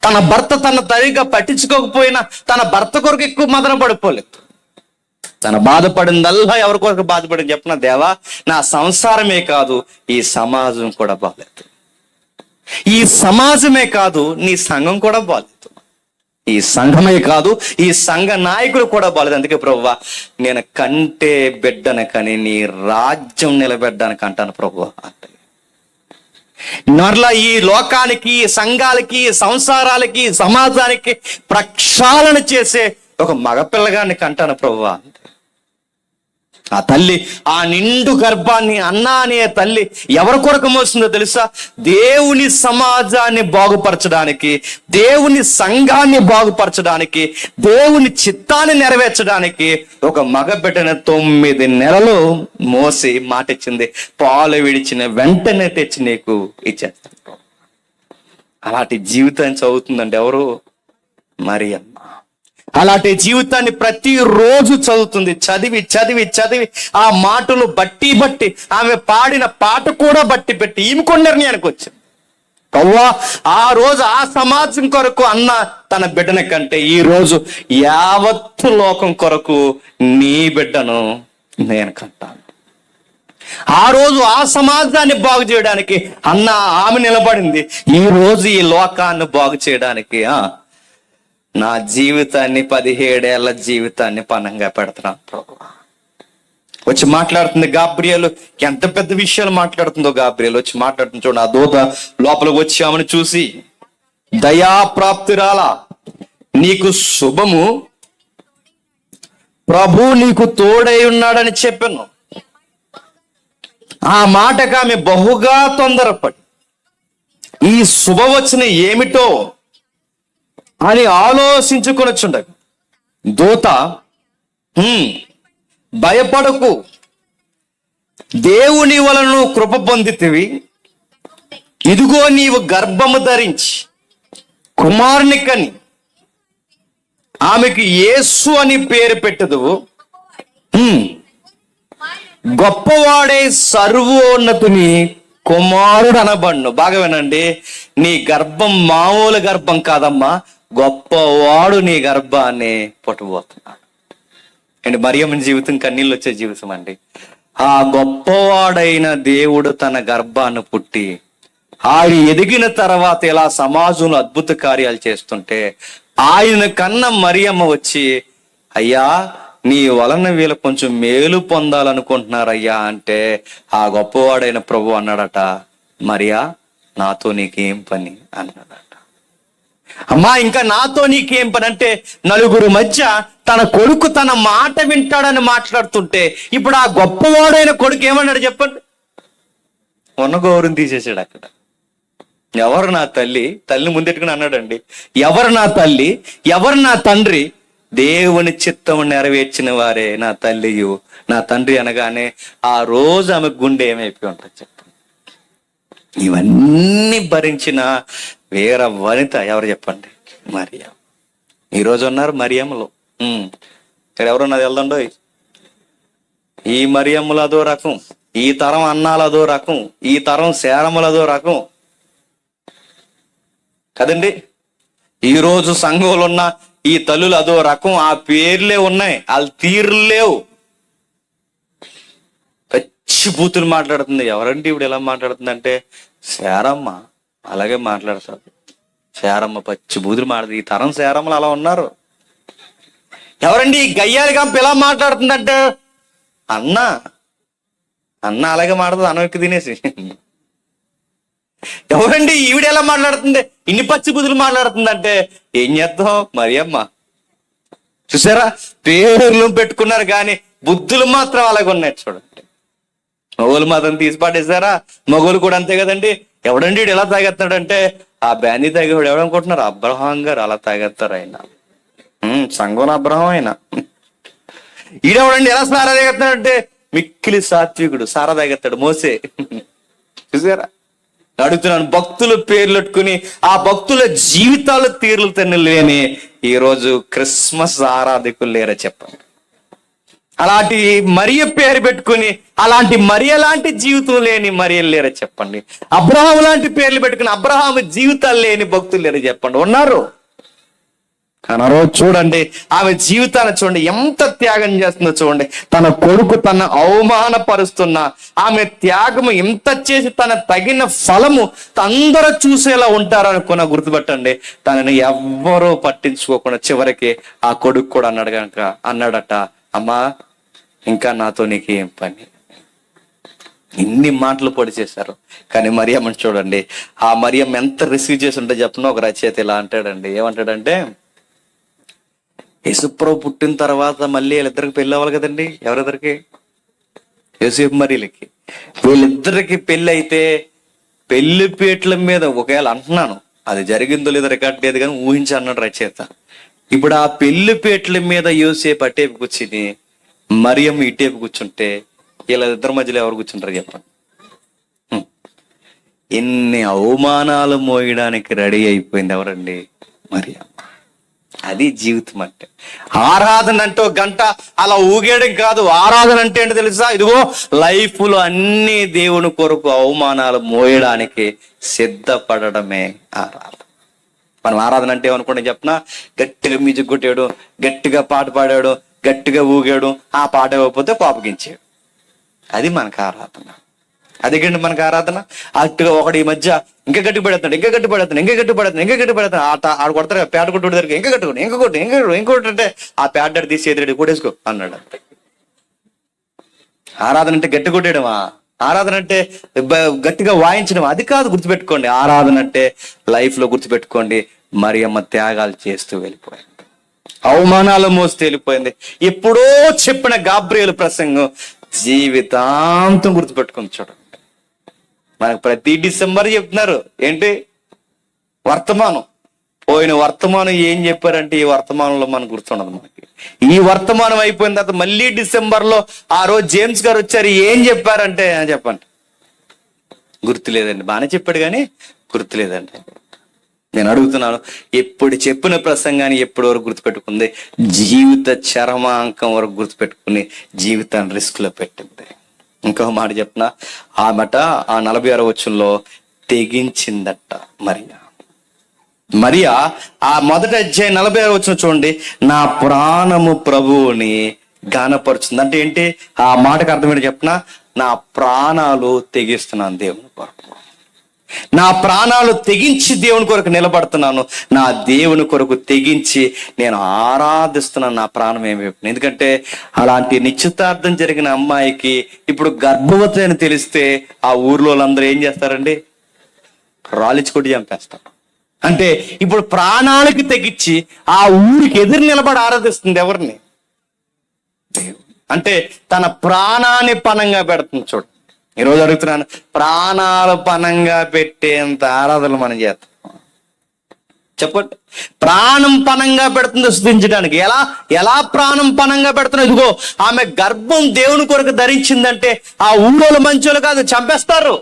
తన భర్త తన తల్లిగా పట్టించుకోకపోయినా తన భర్త కొరకు ఎక్కువ మదన పడిపోలేదు. తన బాధపడిందల్లా ఎవరి కొరకు బాధపడింది చెప్పిన? దేవా, నా సంసారమే కాదు ఈ సమాజం కూడా బాగలేదు, ఈ సమాజమే కాదు నీ సంఘం కూడా బాగలేదు, ఈ సంఘమే కాదు ఈ సంఘ నాయకులు కూడా బాగలేదు. అందుకే ప్రభువా, నేను కంటే బిడ్డను కానీ నీ రాజ్యం నిలబెట్టడానికి అంటాను ప్రభువా అంటే. మరలా ఈ లోకానికి, సంఘాలకి, సంసారాలకి, సమాజానికి ప్రక్షాళన చేసే ఒక మగపిల్లగాన్ని కంటాను ప్రభువా. ఆ తల్లి ఆ నిండు గర్భాన్ని అన్నా అనే తల్లి ఎవరి కొరకు మోస్తుందో తెలుసా? దేవుని సమాజాన్ని బాగుపరచడానికి, దేవుని సంఘాన్ని బాగుపరచడానికి, దేవుని చిత్తాన్ని నెరవేర్చడానికి ఒక మగ బిడ్డను 9 నెలలు మోసి మాట ఇచ్చింది, పాలు విడిచిన వెంటనే తెచ్చి నీకు ఇచ్చేస్తాను. అలాంటి జీవితాన్ని చదువుతుందండి ఎవరు? మరియమ్మ. అలాంటి జీవితాన్ని ప్రతిరోజు చదువుతుంది. చదివి చదివి చదివి ఆ మాటలు బట్టి బట్టి, ఆమె పాడిన పాట కూడా బట్టి పెట్టి ఈమె కొన్ని నిర్ణయానికి వచ్చింది. కవ్వా, ఆ రోజు ఆ సమాజం కొరకు అన్న తన బిడ్డని కంటే ఈ రోజు యావత్తు లోకం కొరకు నీ బిడ్డను నేను కంటాను. ఆ రోజు ఆ సమాజాన్ని బాగు చేయడానికి అన్న ఆమె నిలబడింది. ఈ రోజు ఈ లోకాన్ని బాగు చేయడానికి నా జీవితాన్ని, 17 ఏళ్ల జీవితాన్ని పణంగా పెడుతున్నాను ప్రభు. వచ్చి మాట్లాడుతుంది గాబ్రియేలు. ఎంత పెద్ద విషయాలు మాట్లాడుతుందో గాబ్రియేలు వచ్చి మాట్లాడుతుంది. చూడండి, ఆ దూత లోపలికి వచ్చి ఆమెను చూసి, దయాప్రాప్తిరాలా, నీకు శుభము, ప్రభు నీకు తోడై ఉన్నాడని చెప్పాను. ఆ మాటకు ఆమె బహుగా తొందరపడి ఈ శుభవచనం ఏమిటో అని ఆలోచించుకొనొచ్చుండగా దూత, భయపడకు, దేవుని వలన కృప పొందితివి, ఇదిగో నీవు గర్భము ధరించి కుమారుని కని ఆమెకు యేసు అని పేరు పెట్టదువు, గొప్పవాడే సర్వోన్నతుని కుమారుడు అనబడును. బాగా వినండి, నీ గర్భం మామూలు గర్భం కాదమ్మా, గొప్పవాడు నీ గర్భాన్ని పుట్టబోతున్నాడు. అండ్ మరియమ్మ జీవితం కన్నీళ్ళు వచ్చే జీవితం అండి. ఆ గొప్పవాడైన దేవుడు తన గర్భాన్ని పుట్టి ఆయన ఎదిగిన తర్వాత ఇలా సమాజంలో అద్భుత కార్యాలు చేస్తుంటే ఆయన కన్న మరియమ్మ వచ్చి, అయ్యా నీ వలన వీళ్ళు కొంచెం మేలు పొందాలనుకుంటున్నారయ్యా అంటే ఆ గొప్పవాడైన ప్రభు అన్నాడట, మరియా నాతో నీకేం పని అన్నాడట. అమ్మా, ఇంకా నాతో నీకేం పని అంటే, నలుగురు మధ్య తన కొడుకు తన మాట వింటాడని మాట్లాడుతుంటే ఇప్పుడు ఆ గొప్పవాడైన కొడుకు ఏమన్నాడు చెప్పండి? ఉన్న గౌరవం తీసేసాడు అక్కడ. ఎవరు నా తల్లి? తల్లిని ముందెట్టుకుని అన్నాడండి, ఎవరు నా తల్లి, ఎవరు నా తండ్రి? దేవుని చిత్తము నెరవేర్చిన వారే నా తల్లియు నా తండ్రి అనగానే ఆ రోజు ఆమె గుండె ఏమైపోయి ఉంటుంది చెప్పండి. ఇవన్నీ భరించిన వేర వనిత ఎవరు చెప్పండి? మరియా. ఈరోజు ఉన్నారు మరియమ్మలు. ఇక్కడ ఎవరున్నది వెళ్దండో. ఈ మరియమ్మలు అదో రకం, ఈ తరం అన్నాలు అదో రకం, ఈ తరం శారములు అదో రకం కదండి. ఈరోజు సంఘంలో ఉన్న ఈ తల్లులు అదో రకం, ఆ పేర్లే ఉన్నాయి, వాళ్ళ తీర్లు లేవు. పచ్చి బూతులు మాట్లాడుతుంది. ఎవరండి ఇప్పుడు ఎలా మాట్లాడుతుంది అంటే, శారమ్మ అలాగే మాట్లాడతారు. శారమ్మ పచ్చి బూతులు మాట్లాడుతుంది. ఈ తరం శారమ్మలు అలా ఉన్నారు. ఎవరండి ఈ గయ్యాలి కంప ఎలా మాట్లాడుతుందంటే, అన్న అన్న అలాగే మాట్లాడుతుంది, అన్నకి తినేసి. ఎవరండి ఈవిడ ఎలా మాట్లాడుతుంది, ఇన్ని పచ్చి బుద్ధులు మాట్లాడుతుందంటే, ఏం చేద్దాం మరియమ్మ. చూసారా, పేర్లు పెట్టుకున్నారు కానీ బుద్ధులు మాత్రం అలాగే ఉన్నాయి చూడండి. మగోలు మాత్రం తీసి పాటేశారా? మగోలు కూడా అంతే కదండి. ఎవడండి వీడు ఎలా తాగేస్తున్నాడంటే, ఆ బ్యాండీ తాగేవాడు ఎవడనుకుంటున్నారు? అబ్రహాం గారు అలా తాగేస్తారు ఆయన. సంఘంలో అబ్రహాం ఆయన. ఈడెవడండి ఎలా సారా తాగేస్తున్నాడంటే, మిక్కిలి సాత్వికుడు సారా తాగేస్తాడు మోసే. చూసారా? అడుగుతున్నాను, భక్తుల పేర్లు పెట్టుకుని ఆ భక్తుల జీవితాల తీర్లు లేని ఈ రోజు క్రిస్మస్ ఆరాధకులు లేరా చెప్పండి. అలాంటి మరియ పేరు పెట్టుకుని అలాంటి మరియ లాంటి జీవితం లేని మరియలు లేరా చెప్పండి. అబ్రహాం లాంటి పేర్లు పెట్టుకుని అబ్రహాం జీవితాలు లేని భక్తులు లేరా చెప్పండి. ఉన్నారు. కానీ రోజు చూడండి, ఆమె జీవితాన్ని చూడండి, ఎంత త్యాగం చేస్తుందో చూడండి. తన కొడుకు తన అవమానపరుస్తున్న ఆమె త్యాగము ఎంత చేసి తన తగిన ఫలము అందరూ చూసేలా ఉంటారు అనుకున్న గుర్తుపట్టండి. తనని ఎవ్వరూ పట్టించుకోకుండా చివరికి ఆ కొడుకు కూడా అన్నాడట, అమ్మా ఇంకా నాతో నీకు ఏం పని. ఇన్ని మాటలు పొడి చేశారు. కానీ మరియమ్మని చూడండి, ఆ మరియమ్మ ఎంత రిసీవ్ చేసి ఉంటే చెప్పిన ఒక రచయిత ఇలా అంటాడండి. ఏమంటాడంటే, యేసుప్రభు పుట్టిన తర్వాత మళ్ళీ వీళ్ళిద్దరికి పెళ్ళి అవ్వాలి కదండి. ఎవరిద్దరికి? యోసేపు మరియలకి. వీళ్ళిద్దరికి పెళ్ళి అయితే పెళ్లి పీటల మీద ఒకవేళ అంటున్నాను, అది జరిగిందో లేదో రికార్డ్ లేదు కానీ ఊహించి అన్నాడు రచయిత. ఇప్పుడు ఆ పెళ్లి పీటల మీద యోసేపు అటేపు కూర్చుని మరియమ్మ ఇటేపు కూర్చుంటే వీళ్ళిద్దరి మధ్యలో ఎవరు కూర్చుంటారు చెప్పండి. ఎన్ని అవమానాలు మోయడానికి రెడీ అయిపోయింది ఎవరండి? మరియమ్మ. అది జీవితం అంటే. ఆరాధన అంటే ఒక గంట అలా ఊగేయడం కాదు. ఆరాధన అంటే ఏంటో తెలుసా? ఇదిగో లైఫ్ లో అన్ని దేవుని కొరకు అవమానాలు మోయడానికి సిద్ధపడమే ఆరాధన. మనం ఆరాధన అంటే ఏమనుకోండి చెప్పిన, గట్టిగా మ్యూజిక్ కొట్టాడు, గట్టిగా పాట పాడాడు, గట్టిగా ఊగాడు, ఆ పాట ఇవ్వకపోతే కోపగించాడు. అది మనకు ఆరాధన. అదేకండి మనకు ఆరాధన. అట్టుగా ఒకటి ఈ మధ్య ఇంకా గట్టి పడేస్తాడు, ఇంకా గట్టి పడేస్తాడు, ఇంకా గట్టి పడేస్తాడు, ఇంకా గట్టి పడేస్తాడు. ఆడు కొడతారు పేట కొట్టు దగ్గర, ఇంకా కట్టుకోండి, ఇంకా కొట్టు, ఇంకా ఇంకోటి అంటే ఆ పేట తీసి ఎదురెడ్డి కొట్టేసుకో అన్నాడు. ఆరాధన అంటే గట్టి కొట్టేయడమా? ఆరాధన అంటే గట్టిగా వాయించడం అది కాదు. గుర్తుపెట్టుకోండి, ఆరాధన అంటే లైఫ్ లో గుర్తుపెట్టుకోండి, మరియమ్మ త్యాగాలు చేస్తూ వెళ్ళిపోయింది, అవమానాలు మోస్తూ వెళ్ళిపోయింది. ఎప్పుడో చెప్పిన గాబ్రియేలు ప్రసంగం జీవితాంతం గుర్తుపెట్టుకుని చూడండి. మనకు ప్రతి డిసెంబర్ చెప్తున్నారు ఏంటి? వర్తమానం. పోయిన వర్తమానం ఏం చెప్పారంటే ఈ వర్తమానంలో మనకు గుర్తుండదు. మనకి ఈ వర్తమానం అయిపోయిన తర్వాత మళ్ళీ డిసెంబర్ లో ఆ రోజు జేమ్స్ గారు వచ్చారు, ఏం చెప్పారంటే చెప్పండి. గుర్తులేదండి. బాగానే చెప్పాడు కానీ గుర్తులేదండి. నేను అడుగుతున్నాను, ఎప్పుడు చెప్పిన ప్రసంగాన్ని ఎప్పటి వరకు గుర్తుపెట్టుకుంది? జీవిత చరమాంకం వరకు గుర్తుపెట్టుకుని జీవితాన్ని రిస్క్ లో పెట్టింది. ఇంకో మాట చెప్పిన, ఆమెట ఆ 46వ వచనంలో తెగించిందట మరియా. ఆ మొదటి అధ్యాయం 46వ వచనం చూడండి, నా ప్రాణము ప్రభువుని గానపరుచుంది. అంటే ఏంటి? ఆ మాటకు అర్థం ఏంటి చెప్పిన, నా ప్రాణాలు తెగిస్తున్నాను దేవుని కొరకు, నా ప్రాణాలు తెగించి దేవుని కొరకు నిలబడుతున్నాను, నా దేవుని కొరకు తెగించి నేను ఆరాధిస్తున్నాను. నా ప్రాణం ఏమి. ఎందుకంటే అలాంటి నిశ్చితార్థం జరిగిన అమ్మాయికి ఇప్పుడు గర్భవతి అని తెలిస్తే ఆ ఊర్లో వాళ్ళందరూ ఏం చేస్తారండి? రాలిచ్చుకొట్టి చంపేస్తారు. అంటే ఇప్పుడు ప్రాణాలకి తెగించి ఆ ఊరికి ఎదురు నిలబడి ఆరాధిస్తుంది ఎవరిని? అంటే తన ప్రాణాన్ని పణంగా పెడుతుంది. చూడు, ఈరోజు అడుగుతున్నాను, ప్రాణాలు పణంగా పెట్టేంత ఆరాధనలు మనం చేస్తాం చెప్పండి. ప్రాణం పణంగా పెడుతుందో స్తుతించడానికి. ఎలా ప్రాణం పణంగా పెడుతున్నా? ఇదిగో ఆమె గర్భం దేవుని కొరకు ధరించిందంటే ఆ ఊరోళ్ళు మంచోళ్ళు కాదు, చంపేస్తారు.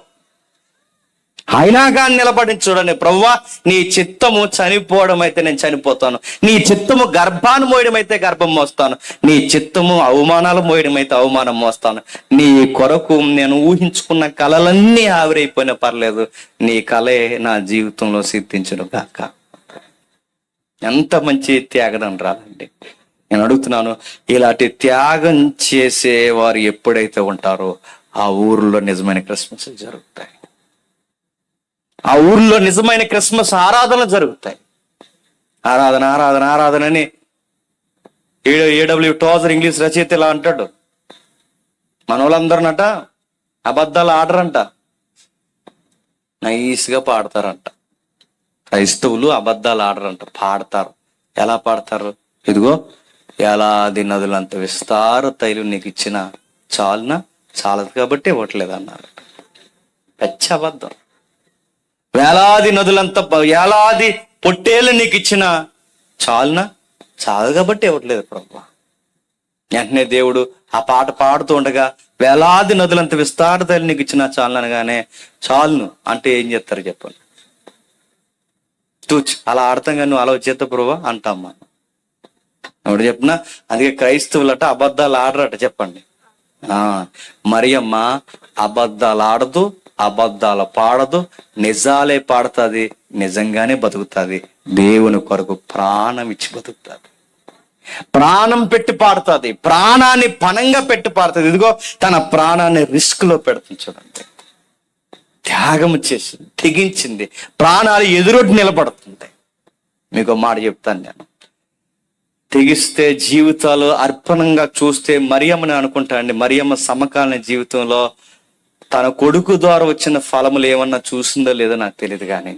అయినా కానీ నిలబడి చూడండి, ప్రభువా నీ చిత్తము చనిపోవడం అయితే నేను చనిపోతాను, నీ చిత్తము గర్భాన్ని మోయడం అయితే గర్భం మోస్తాను, నీ చిత్తము అవమానాలు మోయడం అయితే అవమానం మోస్తాను, నీ కొరకు నేను ఊహించుకున్న కళలన్నీ ఆవిరైపోయినా పర్లేదు, నీ కళే నా జీవితంలో సిద్ధించును గాక. ఎంత మంచి త్యాగం రాలండి. నేను అడుగుతున్నాను, ఇలాంటి త్యాగం చేసే వారు ఎప్పుడైతే ఉంటారో ఆ ఊర్లో నిజమైన క్రిస్మస్ జరుగుతాయి, ఆ ఊర్లో నిజమైన క్రిస్మస్ ఆరాధనలు జరుగుతాయి. ఆరాధన ఆరాధన ఆరాధన అని ఏడబ్ల్యూ టోజర్ ఇంగ్లీష్ రచయిత ఇలా అంటాడు, మన వాళ్ళందరినట అబద్ధాలు ఆడరంట, నైస్గా పాడతారంట. క్రైస్తవులు అబద్ధాలు ఆడరంట, పాడతారు. ఎలా పాడతారు? ఇదిగో ఎలాది నదులంత విస్తార తైలు నీకు ఇచ్చిన చాలునా చాలదు కాబట్టి ఇవ్వట్లేదు అన్నారు. పెద్ద అబద్ధం. వేలాది నదులంతా వేలాది పొట్టేళ్ళు నీకు ఇచ్చిన చాలునా? చాలు కాబట్టి ఇవ్వట్లేదు ప్రభువా. వెంటనే దేవుడు ఆ పాట పాడుతూ ఉండగా వేలాది నదులంత విస్తారతలు నీకు ఇచ్చిన చాలు అనగానే చాలును అంటే ఏం చెప్తారు చెప్పండి? తూచ్ అలా ఆడతాం కానీ నువ్వు అలా వచ్చేస్తా ప్రభువా అంటాం మనం. ఎవడు చెప్పినా అందుకే క్రైస్తవులట అబద్ధాలు ఆడరట. చెప్పండి. మరియమ్మ అబద్ధాలు ఆడదు, అబద్ధాలు పాడదు, నిజాలే పాడుతుంది, నిజంగానే బతుకుతుంది. దేవుని కొరకు ప్రాణం ఇచ్చి బతుకుతుంది, ప్రాణం పెట్టి పాడుతుంది, ప్రాణాన్ని పణంగా పెట్టి పాడుతుంది. ఇదిగో తన ప్రాణాన్ని రిస్క్ లో పెడుతుంది చూడండి. త్యాగం చేసింది, తెగించింది, ప్రాణాలు ఎదురొడ్డి నిలబడుతుంది. మీకు మాట చెప్తాను నేను, తెగిస్తే జీవితాలు అర్పణంగా చూస్తే మరియమ్మని అనుకుంటానండి. మరియమ్మ సమకాలీన జీవితంలో తన కొడుకు ద్వారా వచ్చిన ఫలములు ఏమన్నా చూసిందో లేదో నాకు తెలియదు, కానీ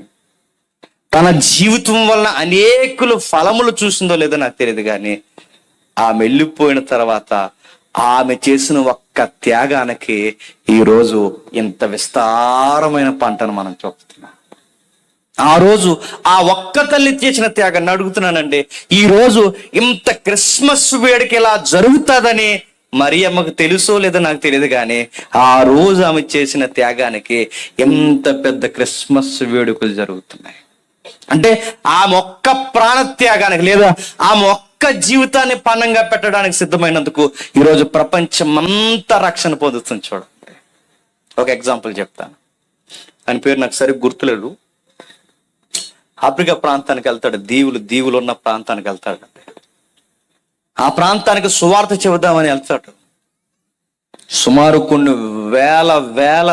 తన జీవితం వలన అనేకులు ఫలములు చూసిందో లేదో నాకు తెలియదు, కానీ ఆమె వెళ్ళిపోయిన తర్వాత ఆమె చేసిన ఒక్క త్యాగానికి ఈరోజు ఇంత విస్తారమైన పంటను మనం చూస్తున్నాం. ఆ రోజు ఆ ఒక్క తల్లి చేసిన త్యాగాన్ని అడుగుతున్నానండి. ఈ రోజు ఇంత క్రిస్మస్ వేడుక ఇలా జరుగుతుందని మరియమ్మకు తెలుసో లేదో నాకు తెలియదు, కానీ ఆ రోజు ఆమె చేసిన త్యాగానికి ఎంత పెద్ద క్రిస్మస్ వేడుకలు జరుగుతున్నాయి. అంటే ఆమె ఒక్క ప్రాణత్యాగానికి లేదా ఆమె ఒక్క జీవితాన్ని పణంగా పెట్టడానికి సిద్ధమైనందుకు ఈరోజు ప్రపంచం అంతా రక్షణ పొందుతుంది. చూడండి, ఒక ఎగ్జాంపుల్ చెప్తాను. ఆయన పేరు నాకు సరిగ్గా గుర్తులేదు. ఆఫ్రికా ప్రాంతానికి వెళ్తాడు, దీవులు ఉన్న ప్రాంతానికి వెళ్తాడు. ఆ ప్రాంతానికి సువార్త చెబుదామని వెళ్తాడు. సుమారు కొన్ని వేల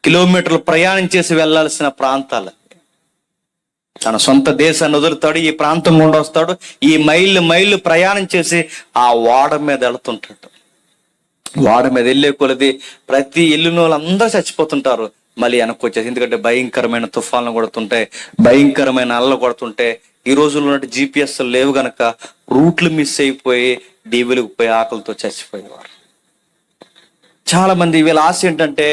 కిలోమీటర్లు ప్రయాణం చేసి వెళ్లాల్సిన ప్రాంతాలు. తన సొంత దేశాన్ని వదులుతాడు, ఈ ప్రాంతం గుండా వస్తాడు, ఈ మైళ్ళు ప్రయాణం చేసి ఆ ఓడ మీద వెళుతుంటాడు. ఓడ మీద వెళ్ళే కొలది ప్రతి ఇల్లున వాళ్ళందరూ చచ్చిపోతుంటారు. మళ్ళీ వెనక్కి వచ్చేసి, ఎందుకంటే భయంకరమైన తుఫాన్లు కొడుతుంటాయి, భయంకరమైన అలలు కొడుతుంటే. ఈ రోజుల్లో ఉన్నట్టు GPS లేవు గనక రూట్లు మిస్ అయిపోయి డీవీలకు పోయి ఆకలితో చచ్చిపోయేవారు చాలా మంది. వీళ్ళ ఆశ ఏంటంటే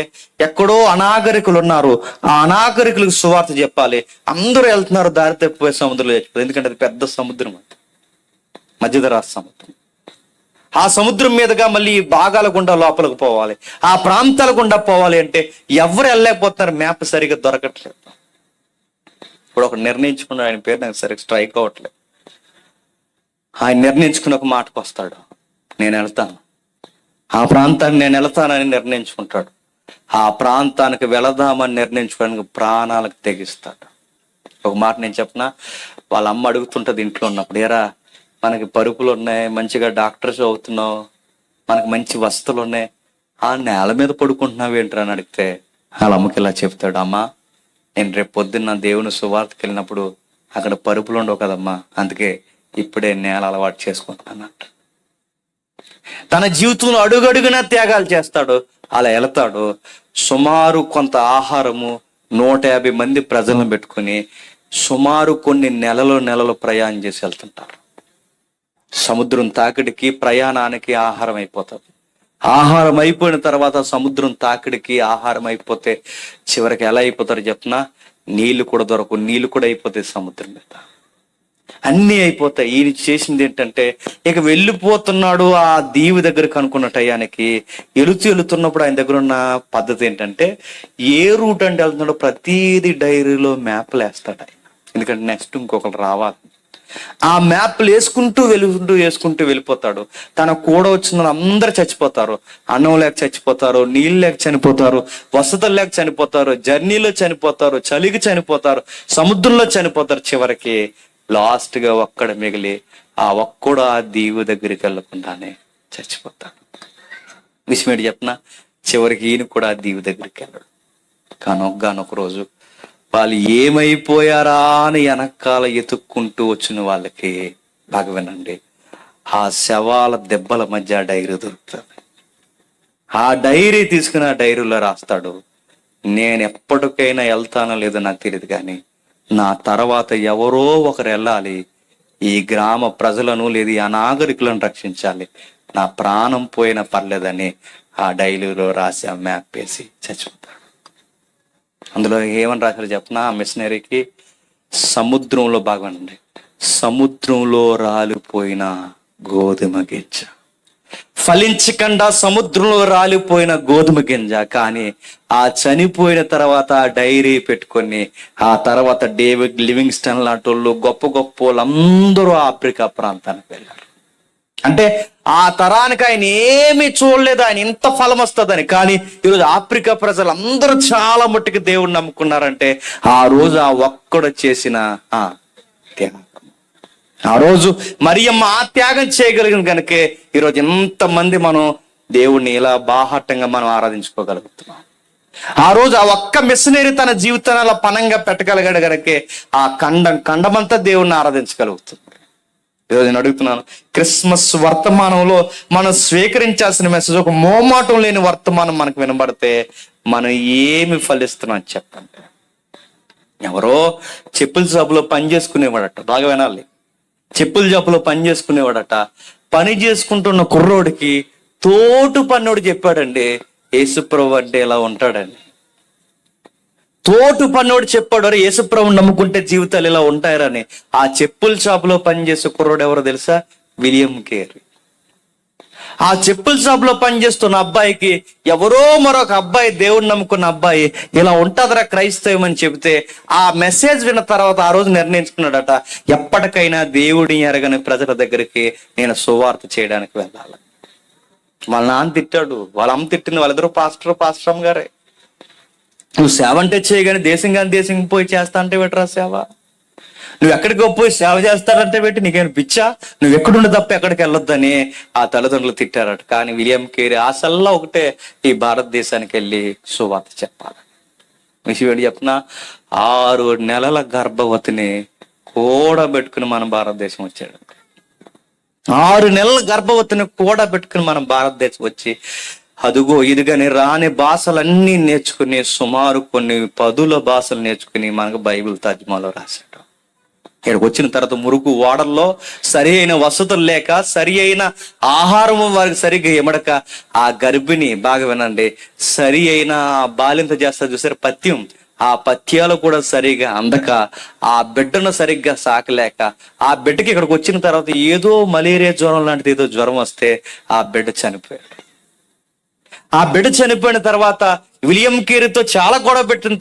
ఎక్కడో అనాగరికులు ఉన్నారు, ఆ అనాగరికులకు సువార్త చెప్పాలి. అందరూ వెళ్తున్నారు, దారి తప్పిపోయి సముద్రంలో చచ్చిపోతుంది. ఎందుకంటే అది పెద్ద సముద్రం, మధ్యధరాస సముద్రం. ఆ సముద్రం మీదుగా మళ్ళీ భాగాల గుండా లోపలికి పోవాలి, ఆ ప్రాంతాల గుండా పోవాలి అంటే ఎవరు వెళ్ళలేకపోతున్నారు, మ్యాప్ సరిగ్గా దొరకట్లేదు. ఇప్పుడు ఒక నిర్ణయించుకున్న, ఆయన పేరు నాకు సరిగ్గా స్ట్రైక్ అవ్వట్లేదు. ఆయన నిర్ణయించుకుని ఒక మాటకు వస్తాడు, నేను వెళ్తాను, ఆ ప్రాంతానికి నేను వెళ్తానని నిర్ణయించుకుంటాడు. ఆ ప్రాంతానికి వెళదామని నిర్ణయించుకోవడానికి ప్రాణాలకు తెగిస్తాడు. ఒక మాట నేను చెప్పిన, వాళ్ళ అమ్మ అడుగుతుంటది ఇంట్లో ఉన్నప్పుడు, ఏరా మనకి పరుపులు ఉన్నాయి, మంచిగా డాక్టర్స్ అవుతున్నావు, మనకి మంచి వస్తువులు ఉన్నాయి, ఆ నేల మీద పడుకుంటున్నావు ఏంట్రా అని అడిగితే వాళ్ళ అమ్మకి ఇలా చెప్తాడు, అమ్మా నేను రేపు పొద్దున్న దేవుని సువార్తకి వెళ్ళినప్పుడు అక్కడ పరుపులు ఉండవు కదమ్మా, అందుకే ఇప్పుడే నేల అలవాటు చేసుకుంటానంట. తన జీవితంలో అడుగడుగున త్యాగాలు చేస్తాడు. అలా వెళతాడు. సుమారు కొంత ఆహారము 150 మంది ప్రజలను పెట్టుకుని సుమారు కొన్ని నెలలు ప్రయాణం చేసి వెళ్తుంటారు. సముద్రం తాకిడికి ప్రయాణానికి ఆహారం అయిపోతుంది. ఆహారం అయిపోయిన తర్వాత సముద్రం తాకిడికి ఆహారం అయిపోతే చివరికి ఎలా అయిపోతారు చెప్పినా, నీళ్లు కూడా దొరకవు, నీళ్లు కూడా అయిపోతాయి సముద్రం మీద, అన్నీ అయిపోతాయి. ఈయన చేసింది ఏంటంటే ఇక వెళ్ళిపోతున్నాడు ఆ దీవి దగ్గరకు అనుకున్న టయానికి. వెళుతున్నప్పుడు ఆయన దగ్గర ఉన్న పద్ధతి ఏంటంటే, ఏ రూట్ అంటే వెళ్తున్నాడో ప్రతిదీ డైరీలో మ్యాప్లు వేస్తాడు ఆయన, ఎందుకంటే నెక్స్ట్ ఇంకొకరు రావాలి. ఆ మ్యాప్లు వేసుకుంటూ వెళ్ళిపోతాడు. తన కూడా వచ్చిన అందరు చచ్చిపోతారు, అన్నం లేక చచ్చిపోతారు, నీళ్ళు లేక చనిపోతారు, వసతులు లేక చనిపోతారు, జర్నీలో చనిపోతారు, చలికి చనిపోతారు, సముద్రంలో చనిపోతారు. చివరికి లాస్ట్ గా ఒక్కడ మిగిలి ఆ ఒక్కడు ఆ దీవు దగ్గరికి వెళ్ళకుండానే చచ్చిపోతాడు. విషయం చెప్పిన, చివరికి ఈయన కూడా ఆ దీవు దగ్గరికి వెళ్ళాడు. కానొక రోజు వాళ్ళు ఏమైపోయారా అని వెనకాల ఎతుక్కుంటూ వచ్చిన వాళ్ళకి బాగా వినండి, ఆ శవాల దెబ్బల మధ్య డైరీ దొరుకుతుంది. ఆ డైరీ తీసుకుని ఆ డైరీలో రాస్తాడు, నేను ఎప్పటికైనా వెళ్తానో లేదో నాకు తెలియదు, కానీ నా తర్వాత ఎవరో ఒకరు వెళ్ళాలి, ఈ గ్రామ ప్రజలను లేదు ఈ అనాగరికులను రక్షించాలి, నా ప్రాణం పోయినా పర్లేదని ఆ డైరీలో రాసి ఆ మ్యాప్ వేసి చచ్చిపోతాడు. అందులో ఏమని రాశారు చెప్పనా? ఆ మిషనరీకి సముద్రంలో బాగుండండి, సముద్రంలో రాలిపోయిన గోధుమ గింజ, ఫలించకుండా సముద్రంలో రాలిపోయిన గోధుమ గింజ. కానీ ఆ చనిపోయిన తర్వాత ఆ డైరీ పెట్టుకొని ఆ తర్వాత డేవిడ్ లివింగ్స్టన్ లాంటి వాళ్ళు గొప్ప గొప్ప వాళ్ళందరూ ఆఫ్రికా ప్రాంతానికి వెళ్ళారు. అంటే ఆ తరానికి ఆయన ఏమీ చూడలేదు, ఆయన ఇంత ఫలం వస్తుందని. కానీ ఈరోజు ఆఫ్రికా ప్రజలందరూ చాలా మట్టుకు దేవుణ్ణి నమ్ముకున్నారంటే ఆ రోజు ఆ ఒక్కడు చేసిన త్యాగం. ఆ రోజు మరియమ్మ ఆ త్యాగం చేయగలిగిన కనుకే ఈరోజు ఎంతమంది మనం దేవుణ్ణి ఇలా బాహాటంగా మనం ఆరాధించుకోగలుగుతున్నాం. ఆ రోజు ఆ ఒక్క మిషనరీ తన జీవితాన్ని అలా పనంగా పెట్టగలిగాడు కనుకే ఆ ఖండమంతా దేవుణ్ణి ఆరాధించగలుగుతుంది. ఈరోజు నేను అడుగుతున్నాను, క్రిస్మస్ వర్తమానంలో మనం స్వీకరించాల్సిన మెసేజ్, ఒక మోమాటం లేని వర్తమానం మనకు వినబడితే మనం ఏమి ఫలిస్తున్నాం చెప్పండి. ఎవరో చెప్పుల షాపులో పని చేసుకునేవాడట, బాగా వినాలి, చెప్పుల షాపులో పని చేసుకునేవాడట. పని చేసుకుంటున్న కుర్రోడికి తోటు పన్నోడు చెప్పాడండి, యేసుప్రభు అంటే ఇలా ఉంటాడని. తోటు పన్నోడు చెప్పాడు, అరే యేసుప్రభుని నమ్ముకుంటే జీవితాలు ఇలా ఉంటాయని. ఆ చెప్పుల షాపులో పనిచేసే కుర్రోడు ఎవరో తెలుసా? William Carey. ఆ చెప్పుల షాపులో పనిచేస్తున్న అబ్బాయికి ఎవరో మరొక అబ్బాయి, దేవుడిని నమ్ముకున్న అబ్బాయి, ఇలా ఉంటుందిరా క్రైస్తవం అని చెబితే ఆ మెసేజ్ విన్న తర్వాత ఆ రోజు నిర్ణయించుకున్నాడట, ఎప్పటికైనా దేవుడిని ఎరగని ప్రజల దగ్గరికి నేను సువార్త చేయడానికి వెళ్ళాలి. వాళ్ళ నాన్న తిట్టాడు, వాళ్ళ అమ్మ తిట్టింది, వాళ్ళిద్దరూ పాస్టర్ గారే. నువ్వు సేవ అంటే చేయగానే దేశం పోయి చేస్తా అంటే పెట్టరా సేవ? నువ్వు ఎక్కడికి పోయి సేవ చేస్తారంటే పెట్టి నీకేమైనా పిచ్చా? నువ్వు ఎక్కడుండి తప్ప ఎక్కడికి వెళ్ళొద్దని ఆ తల్లిదండ్రులు తిట్టారట. కానీ విలియం కేరీ ఆశల్లా ఒకటే, ఈ భారతదేశానికి వెళ్ళి సువార్త చెప్పాలి. విషయం ఏంటి చెప్పిన, 6 నెలల గర్భవతిని కూడబెట్టుకుని మన భారతదేశం వచ్చాడు. 6 నెలల గర్భవతిని కూడబెట్టుకుని మనం భారతదేశం వచ్చి అదుగో ఇదిగని రాని భాషలన్నీ నేర్చుకుని, సుమారు కొన్ని 10 భాషలు నేర్చుకుని మనకు బైబిల్ తర్జుమాలో రాశాడు. ఇక్కడికి వచ్చిన తర్వాత మురుగు వాడల్లో సరి అయిన వసతులు లేక, సరి అయిన ఆహారం వారికి సరిగ్గా ఇమడక, ఆ గర్భిణి, బాగా వినండి, సరి అయిన బాలింత చేస్తారు చూసారు పథ్యం, ఆ పథ్యాలు కూడా సరిగా అందక, ఆ బిడ్డను సరిగ్గా సాకలేక, ఆ బిడ్డకి ఇక్కడికి వచ్చిన తర్వాత ఏదో మలేరియా జ్వరం లాంటిది ఏదో జ్వరం వస్తే ఆ బిడ్డ చనిపోయాడు. ఆ బిడ్డ చనిపోయిన తర్వాత విలియం కేరీతో చాలా గొడవ పెట్టింది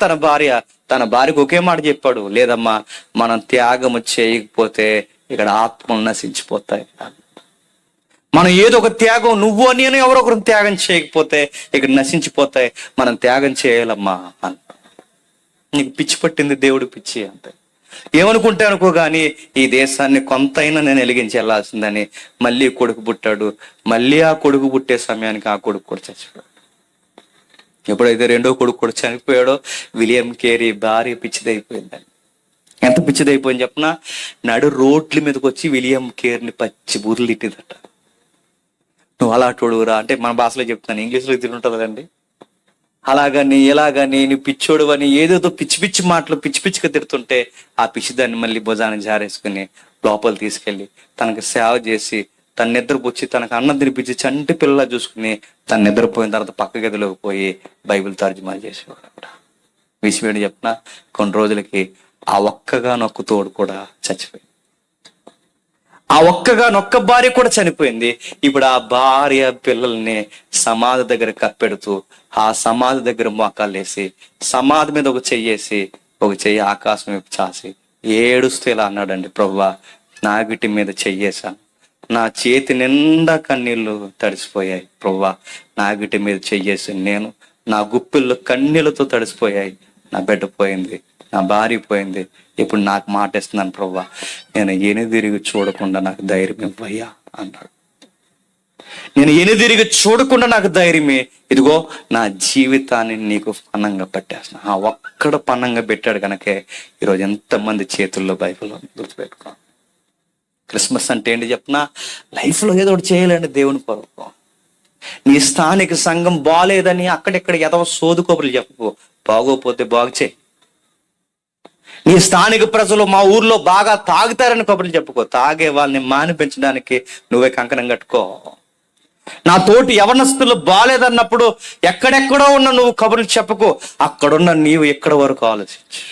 తన భార్యకు ఒకే మాట చెప్పాడు, లేదమ్మా మనం త్యాగము చేయకపోతే ఇక్కడ ఆత్మలు నశించిపోతాయి. మనం ఏదో ఒక త్యాగం, నువ్వు నేను ఎవరో ఒకరు త్యాగం చేయకపోతే ఇక్కడ నశించిపోతాయి, మనం త్యాగం చేయాలమ్మా అని. నీకు పిచ్చి పట్టింది, దేవుడు పిచ్చి అంతే. ఏమనుకుంటే అనుకో, కానీ ఈ దేశాన్ని కొంతైనా నేను వెలిగించి వెళ్ళాల్సిందని మళ్ళీ కొడుకు పుట్టాడు. మళ్ళీ ఆ కొడుకు పుట్టే సమయానికి ఆ కొడుకు కూడా చచ్చిపోయాడు. ఎప్పుడైతే రెండో కొడుకు కూడా చనిపోయాడో విలియం కేరీ భార్య పిచ్చిదైపోయిందని. ఎంత పిచ్చిదైపోయింది చెప్పనా? నడు రోడ్ల మీదకి వచ్చి విలియం కేరీని పచ్చి బూతులు తిట్టిందట. నువ్వు అలా టోడురా అంటే మన భాషలో చెప్తాను, ఇంగ్లీష్లో తింటుంటుంది కదండి. అలాగని ఎలాగని నువ్వు పిచ్చోడు అని ఏదేదో పిచ్చి మాటలు పిచ్చిగా తిడుతుంటే ఆ పిచ్చిదాన్ని మళ్ళీ భుజాన్ని జారేసుకుని లోపల తీసుకెళ్ళి తనకు సేవ చేసి, తన నిద్రపుచ్చి తనకు అన్నం తినిపించి చంటి పిల్లలా చూసుకుని తను నిద్రపోయిన తర్వాత పక్క గదిలోకి పోయి బైబిల్ తర్జుమా చేసేవాడట. విషయం చెప్పిన కొన్ని రోజులకి ఆ ఒక్కగానొక్క తోడు కూడా చచ్చిపోయింది. ఆ ఒక్క భార్య కూడా చనిపోయింది. ఇప్పుడు ఆ భార్య పిల్లల్ని సమాధి దగ్గర కప్పెడుతూ, ఆ సమాధి దగ్గర మోకాలు వేసి, సమాధి మీద ఒక చెయ్యేసి, ఒక చెయ్యి ఆకాశం వైపు చాసి ఏడుస్తూ ఇలా అన్నాడండి, ప్రభువా నా గిటి మీద చెయ్యేశాను, నా చేతి నిండా కన్నీళ్లు తడిసిపోయాయి, ప్రభువా నా గిటి మీద చెయ్యేసి నేను, నా గుప్పిళ్ళు కన్నీళ్లతో తడిసిపోయాయి, నా బిడ్డ పోయింది, నా భార్య పోయింది, ఇప్పుడు నాకు మాట ఇస్తున్నాను ప్రభువా, నేను ఎనుదిరిగి చూడకుండా నాకు ధైర్యం ఇవ్వయ్యా అన్నాడు. నేను ఎనుదిరిగి చూడకుండా నాకు ధైర్యమే, ఇదిగో నా జీవితాన్ని నీకు పన్నంగా పెట్టేస్తున్నా. ఆ ఒక్కడ పన్నంగా పెట్టాడు కనుకే ఈరోజు ఎంతమంది చేతుల్లో బైబిల్ గుర్తుపెట్టుకో. క్రిస్మస్ అంటే ఏంటి చెప్పినా, లైఫ్లో ఏదో ఒకటి చేయాలండి దేవుని కొరకు. నీ స్థానిక సంఘం బాగాలేదని అక్కడెక్కడ ఎదవ సోదు కబుర్లు చెప్పు, బాగోపోతే బాగు చేయి. నీ స్థానిక ప్రజలు మా ఊర్లో బాగా తాగుతారని కబుర్లు చెప్పుకో, తాగే వాళ్ళని మానిపించడానికి నువ్వే కంకణం కట్టుకో. నా తోటి యవనస్తులు బాలేదన్నప్పుడు ఎక్కడెక్కడో ఉన్న నువ్వు కబుర్లు చెప్పకు, అక్కడున్న నీవు ఎక్కడ వరకు ఆలోచించు.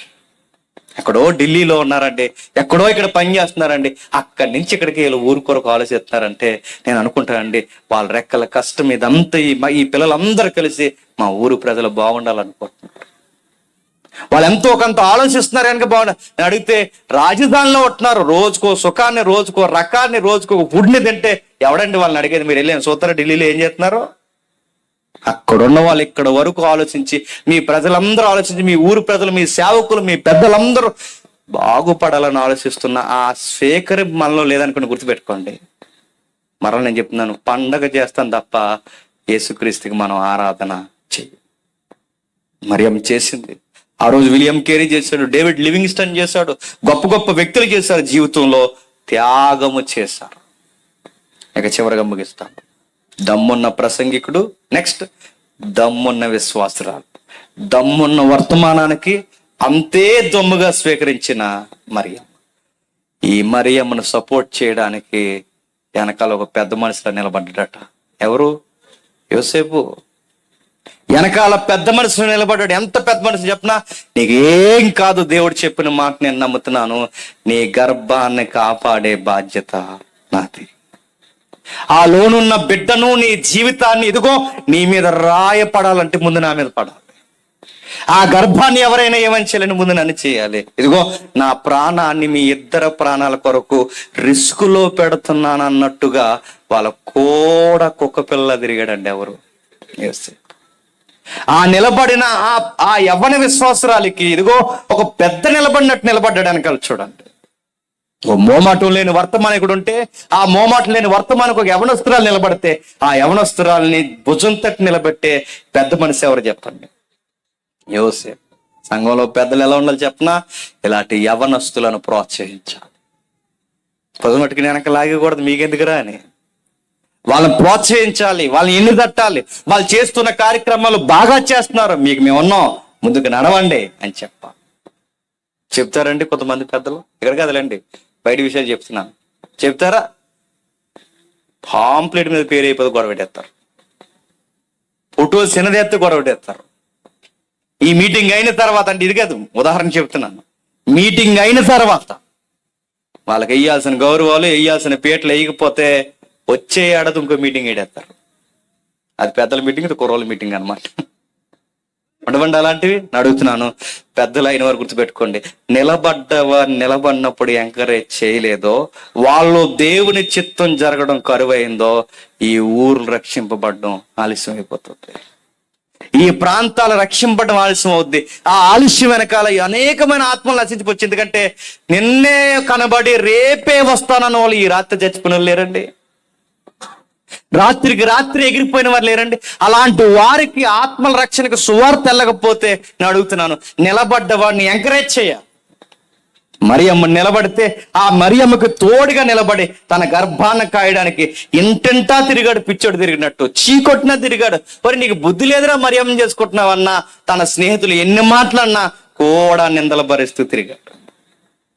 ఎక్కడో ఢిల్లీలో ఉన్నారండి, ఎక్కడో ఇక్కడ పని చేస్తున్నారండి, అక్కడి నుంచి ఇక్కడికి వీళ్ళు ఊరు కొరకు ఆలోచిస్తున్నారంటే నేను అనుకుంటానండి వాళ్ళ రెక్కల కష్టం ఇదంతా ఈ పిల్లలందరూ కలిసి మా ఊరు ప్రజలు బాగుండాలనుకుంటున్నారు. వాళ్ళు ఎంతో కొంత ఆలోచిస్తున్నారు కనుక బాగుండాలి. నేను అడిగితే రాజధానిలో ఉంటున్నారు, రోజుకో సుఖాన్ని, రోజుకో రకాన్ని, రోజుకో ఫుడ్ని తింటే ఎవడండి వాళ్ళని అడిగేది? మీరు వెళ్ళి సూత్ర ఢిల్లీలో ఏం చేస్తున్నారు? అక్కడున్న వాళ్ళు ఇక్కడ వరకు ఆలోచించి, మీ ప్రజలందరూ ఆలోచించి, మీ ఊరు ప్రజలు, మీ సేవకులు, మీ పెద్దలందరూ బాగుపడాలని ఆలోచిస్తున్న ఆ స్వీకరి మనలో లేదనుకుని గుర్తుపెట్టుకోండి. మరలా నేను చెప్తున్నాను, పండగ చేస్తాను తప్ప యేసుక్రీస్తుకి మనం ఆరాధన చెయ్యి. మరియం చేసింది. ఆ రోజు విలియం కేరీ చేశాడు, డేవిడ్ లివింగ్స్టన్ చేశాడు, గొప్ప గొప్ప వ్యక్తులు చేశారు, జీవితంలో త్యాగము చేశారు. ఇక చివరిగా ముగిస్తాను. దమ్మున్న ప్రసంగికుడు, నెక్స్ట్ దమ్మున్న విశ్వాసురాలు. దమ్మున్న వర్తమానానికి అంతే దమ్ముగా స్వీకరించిన మరియం. ఈ మరియమ్మను సపోర్ట్ చేయడానికి వెనకాల ఒక పెద్ద మనిషిలో నిలబడ్డాడట. ఎవరు? యోసేపు. వెనకాల పెద్ద మనిషిలో నిలబడ్డాడు. ఎంత పెద్ద మనిషి చెప్పినా, నీకేం కాదు, దేవుడు చెప్పిన మాట నేను నమ్ముతున్నాను, నీ గర్భాన్ని కాపాడే బాధ్యత నాది. ఆ లోనున్న బిడ్డను, నీ జీవితాన్ని, ఇదిగో నీ మీద రాయపడాలంటే ముందు నా మీద పడాలి. ఆ గర్భాన్ని ఎవరైనా ఏమని చేయాలని ముందు నన్ను చేయాలి. ఇదిగో నా ప్రాణాన్ని మీ ఇద్దరు ప్రాణాల కొరకు రిస్కులో పెడుతున్నాను అన్నట్టుగా వాళ్ళ కూడా కుక్క పిల్ల తిరిగాడండి. ఎవరు? ఆ నిలబడిన ఆ యవ్వన విశ్వాసురాలికి ఇదిగో ఒక పెద్ద నిలబడినట్టు నిలబడ్డాడు వెనకాల. చూడండి, ఓ మోమాటం లేని వర్తమానికుడు ఉంటే, ఆ మోమాటం లేని వర్తమానికి ఒక యవనస్తురాలు నిలబడితే, ఆ యవనస్తురాలని భుజం తట్టి నిలబెట్టే పెద్ద మనిషి ఎవరు చెప్పండి? యోసేపు. సంఘంలో పెద్దలు ఎలా ఉండాలి చెప్పనా? ఇలాంటి యవనస్తులను ప్రోత్సహించాలి. పొదమట్టుకి వెనక లాగకూడదు, మీకెందుకురా అని వాళ్ళని ప్రోత్సహించాలి, వాళ్ళని ఎన్ని తట్టాలి. వాళ్ళు చేస్తున్న కార్యక్రమాలు బాగా చేస్తున్నారు, మీకు మేము ఉన్నాం, ముందుకు నడవండి అని చెప్తారండి కొంతమంది పెద్దలు. ఇక్కడ కదలండి, బయట విషయాలు చెప్తున్నాను. చెప్తారా? పాంప్లెట్ మీద పేరు అయిపోతే గొడవ పెట్టేస్తారు, ఫోటో చిన్నదెత్తే గొడవ పెట్టేస్తారు. ఈ మీటింగ్ అయిన తర్వాత, అంటే ఇది కాదు, ఉదాహరణ చెప్తున్నాను, మీటింగ్ అయిన తర్వాత వాళ్ళకి వేయాల్సిన గౌరవాలు, వేయాల్సిన పీటలు వేయకపోతే వచ్చే ఏడాది ఇంకో మీటింగ్ వేడేస్తారు. అది పెద్దల మీటింగ్, ఇది కుర్రోళ్ళ మీటింగ్ అనమాట. ఉండవండి అలాంటివి. అడుగుతున్నాను, పెద్దలు అయిన వారు గుర్తుపెట్టుకోండి, నిలబడినప్పుడు ఎంకరేజ్ చేయలేదో, వాళ్ళు దేవుని చిత్తం జరగడం కరువైందో, ఈ ఊరు రక్షింపబడడం ఆలస్యం అయిపోతుంది. ఈ ప్రాంతాలు రక్షింపడం ఆలస్యం అవుద్ది. ఆ ఆలస్యం వెనకాల అనేకమైన ఆత్మలు నశించిపోవచ్చు. ఎందుకంటే నిన్నే కనబడి రేపే వస్తానన్న వాళ్ళు ఈ రాత్రి చచ్చిపోయిన వాళ్ళు లేరండి, రాత్రికి రాత్రి ఎగిరిపోయిన వారు లేరండి. అలాంటి వారికి ఆత్మల రక్షణకు సువార్త వెళ్ళకపోతే నేను అడుగుతున్నాను, నిలబడ్డ వాడిని ఎంకరేజ్ చేయాలి. మరియమ్మ నిలబడితే ఆ మరియమ్మకు తోడుగా నిలబడి తన గర్భాన్ని కాయడానికి ఇంటింటా తిరిగాడు, పిచ్చోడు తిరిగినట్టు, చీకొట్టినా తిరిగాడు. మరి నీకు బుద్ధి లేదురా మరియమ్మ చేసుకుంటున్నావన్నా తన స్నేహితులు ఎన్ని మాటలన్నా కూడా నిందల భరిస్తూ తిరిగాడు.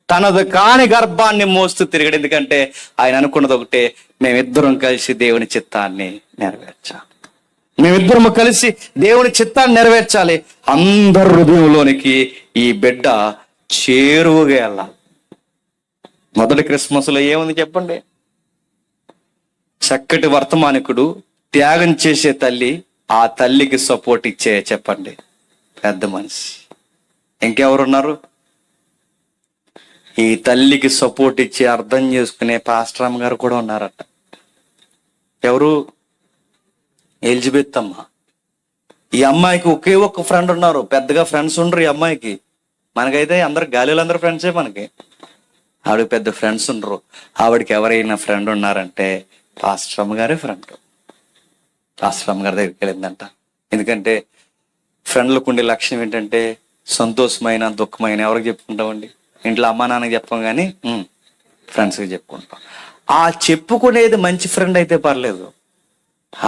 తనది కాని గర్భాన్ని మోస్తూ తిరిగాడు. ఎందుకంటే ఆయన అనుకున్నది ఒకటే, మేమిద్దరం కలిసి దేవుని చిత్తాన్ని నెరవేర్చాలి, మేమిద్దరము కలిసి దేవుని చిత్తాన్ని నెరవేర్చాలి. అందరి హృదయంలోనికి ఈ బిడ్డ చేరువుగా వెళ్ళాలి. మొదటి క్రిస్మస్లో ఏముంది చెప్పండి? చక్కటి వర్తమానికుడు, త్యాగం చేసే తల్లి, ఆ తల్లికి సపోర్ట్ ఇచ్చే చెప్పండి పెద్ద మనిషి. ఇంకెవరున్నారు? ఈ తల్లికి సపోర్ట్ ఇచ్చి అర్థం చేసుకునే పాస్టర్ గారు కూడా ఉన్నారట. ఎవరు? ఎలిజబెత్ అమ్మ. ఈ అమ్మాయికి ఒకే ఒక్క ఫ్రెండ్ ఉన్నారు, పెద్దగా ఫ్రెండ్స్ ఉండరు ఈ అమ్మాయికి. మనకైతే అందరు గాలిలో అందరు ఫ్రెండ్సే మనకి. ఆవిడకి పెద్ద ఫ్రెండ్స్ ఉండరు. ఆవిడకి ఎవరైనా ఫ్రెండ్ ఉన్నారంటే పాస్టర్ గారే ఫ్రెండ్. పాస్టర్ గారి దగ్గరికి వెళ్ళిందంట. ఎందుకంటే ఫ్రెండ్లకు ఉండే లక్ష్యం ఏంటంటే సంతోషమైన దుఃఖమైన ఎవరికి చెప్పుకుంటామండి? ఇంట్లో అమ్మా నాన్నకి చెప్పం, కానీ ఫ్రెండ్స్కి చెప్పుకుంటాం. ఆ చెప్పుకునేది మంచి ఫ్రెండ్ అయితే పర్లేదు,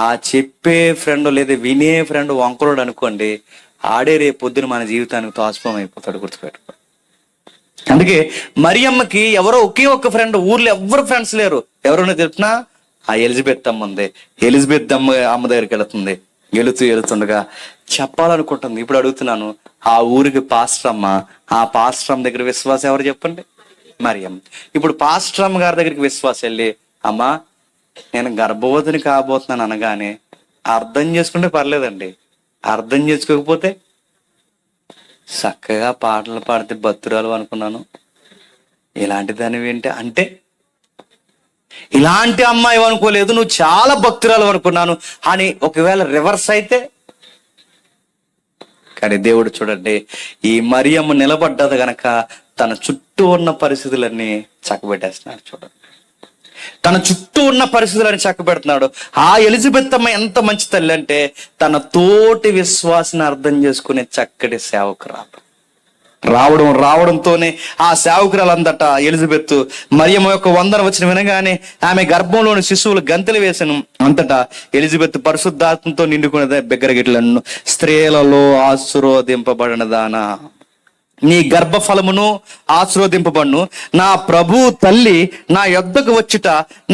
ఆ చెప్పే ఫ్రెండ్ లేదా వినే ఫ్రెండ్ వంకరుడు అనుకోండి, ఆడే రేపు పొద్దున మన జీవితానికి తోస్పం అయిపోతాడు, గుర్తుపెట్టుకో. అందుకే మరియమ్మకి ఎవరో ఒకే ఒక్క ఫ్రెండ్, ఊర్లో ఎవ్వరు ఫ్రెండ్స్ లేరు. ఎవరన్నా తెలిసినా ఆ ఎలిజబెత్ అమ్మ ఉంది. ఎలిజబెత్ అమ్మ దగ్గరికి వెళుతుండగా చెప్పాలనుకుంటుంది. ఇప్పుడు అడుగుతున్నాను, ఆ ఊరికి పాస్టర్ అమ్మ, ఆ పాస్టర్ అమ్మ దగ్గర విశ్వాసం ఎవరు చెప్పండి? మరియమ్మ. ఇప్పుడు పాస్టర్ అమ్మ గారి దగ్గరికి విశ్వాసం వెళ్ళి, అమ్మా నేను గర్భవతిని కాబోతున్నాను అనగానే అర్థం చేసుకుంటే పర్లేదండి, అర్థం చేసుకోకపోతే చక్కగా పాటలు పాడితే భక్తురాలు అనుకున్నాను, ఇలాంటి దానివి ఏంటి అంటే ఇలాంటి అమ్మాయి అనుకోలేదు, నువ్వు చాలా భక్తురాలు అనుకున్నాను అని ఒకవేళ రివర్స్ అయితే. కానీ దేవుడు చూడండి, ఈ మరియమ్మ నిలబడ్డది గనక తన చుట్టూ ఉన్న పరిస్థితులన్నీ చక్కబెట్టేస్తున్నాడు. చూడండి, తన చుట్టూ ఉన్న పరిస్థితులని చక్కబెడుతున్నాడు. ఆ ఎలిజబెత్ అమ్మ ఎంత మంచి తల్లి అంటే తన తోటి విశ్వాసాన్ని అర్థం చేసుకునే చక్కటి సేవకురాలు. రావడంతోనే ఆ సేవకురాలందట ఎలిజబెత్ మరియమ్మ యొక్క వందన వచ్చిన వినగానే ఆమె గర్భంలోని శిశువులు గంతలు వేసను. అంతటా ఎలిజబెత్ పరిశుద్ధాత్మతో నిండుకున్నది. బిగ్గరగిట్లను, స్త్రీలలో ఆశీర్వదింపబడినదానా, నీ గర్భఫలమును ఆశీర్వదింపబడును, నా ప్రభు తల్లి నా యొద్దకు వచ్చుట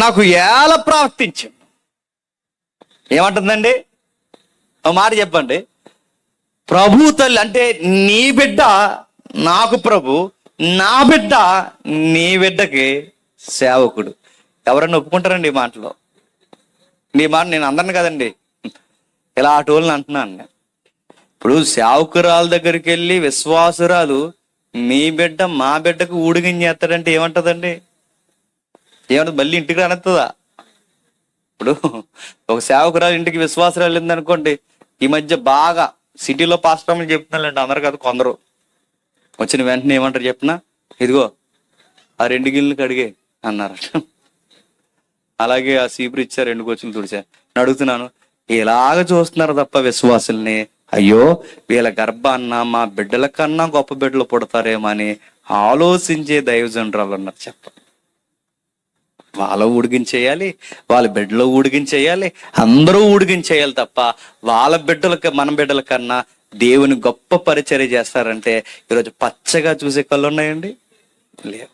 నాకు ఏల ప్రార్థించు. ఏమంటుందండి? ఒక మాట చెప్పండి. ప్రభు తల్లి అంటే నీ బిడ్డ నాకు ప్రభు, నా బిడ్డ నీ బిడ్డకి సేవకుడు. ఎవరన్నా ఒప్పుకుంటారండి ఈ మాటలో? నీ మాట నేను అందరిని కదండి, ఇలా అటోళ్ళని అంటున్నాను. ఇప్పుడు సేవకురాల దగ్గరికి వెళ్ళి విశ్వాసురాలు మీ బిడ్డ మా బిడ్డకు ఊడిగం చేస్తాడంటే ఏమంటదండి? ఏమంటది? మళ్ళీ ఇంటికి రానెత్తదా? ఇప్పుడు ఒక సేవకురాలు ఇంటికి విశ్వాసురాలు వెళ్ళిందనుకోండి, ఈ మధ్య బాగా సిటీలో పాస్టర్లు చెప్తున్నారండి, అందరు కాదు కొందరు, వచ్చిన వెంటనే ఏమంటారు చెప్పినా, ఇదిగో ఆ 2 గిన్నెలు కడిగే అన్నారట. అలాగే ఆ సీపురు ఇచ్చా, 2 గోచులు తుడిచా. అడుగుతున్నాను, ఇలాగ చూస్తున్నారు తప్ప విశ్వాసుల్ని, అయ్యో వీళ్ళ గర్భాన్న మా బిడ్డల కన్నా గొప్ప బిడ్డలు పుడతారేమో అని ఆలోచించే దైవజనరాలు ఉన్నారు. చెప్పండి, వాళ్ళ ఊడిగించేయాలి, వాళ్ళ బిడ్డలో ఊడిగించేయాలి, అందరూ ఊడిగించేయాలి తప్ప వాళ్ళ బిడ్డలకి మన బిడ్డల కన్నా దేవుని గొప్ప పరిచర్య చేస్తారంటే ఈరోజు పచ్చగా చూసే కళ్ళు ఉన్నాయండి? లేవు.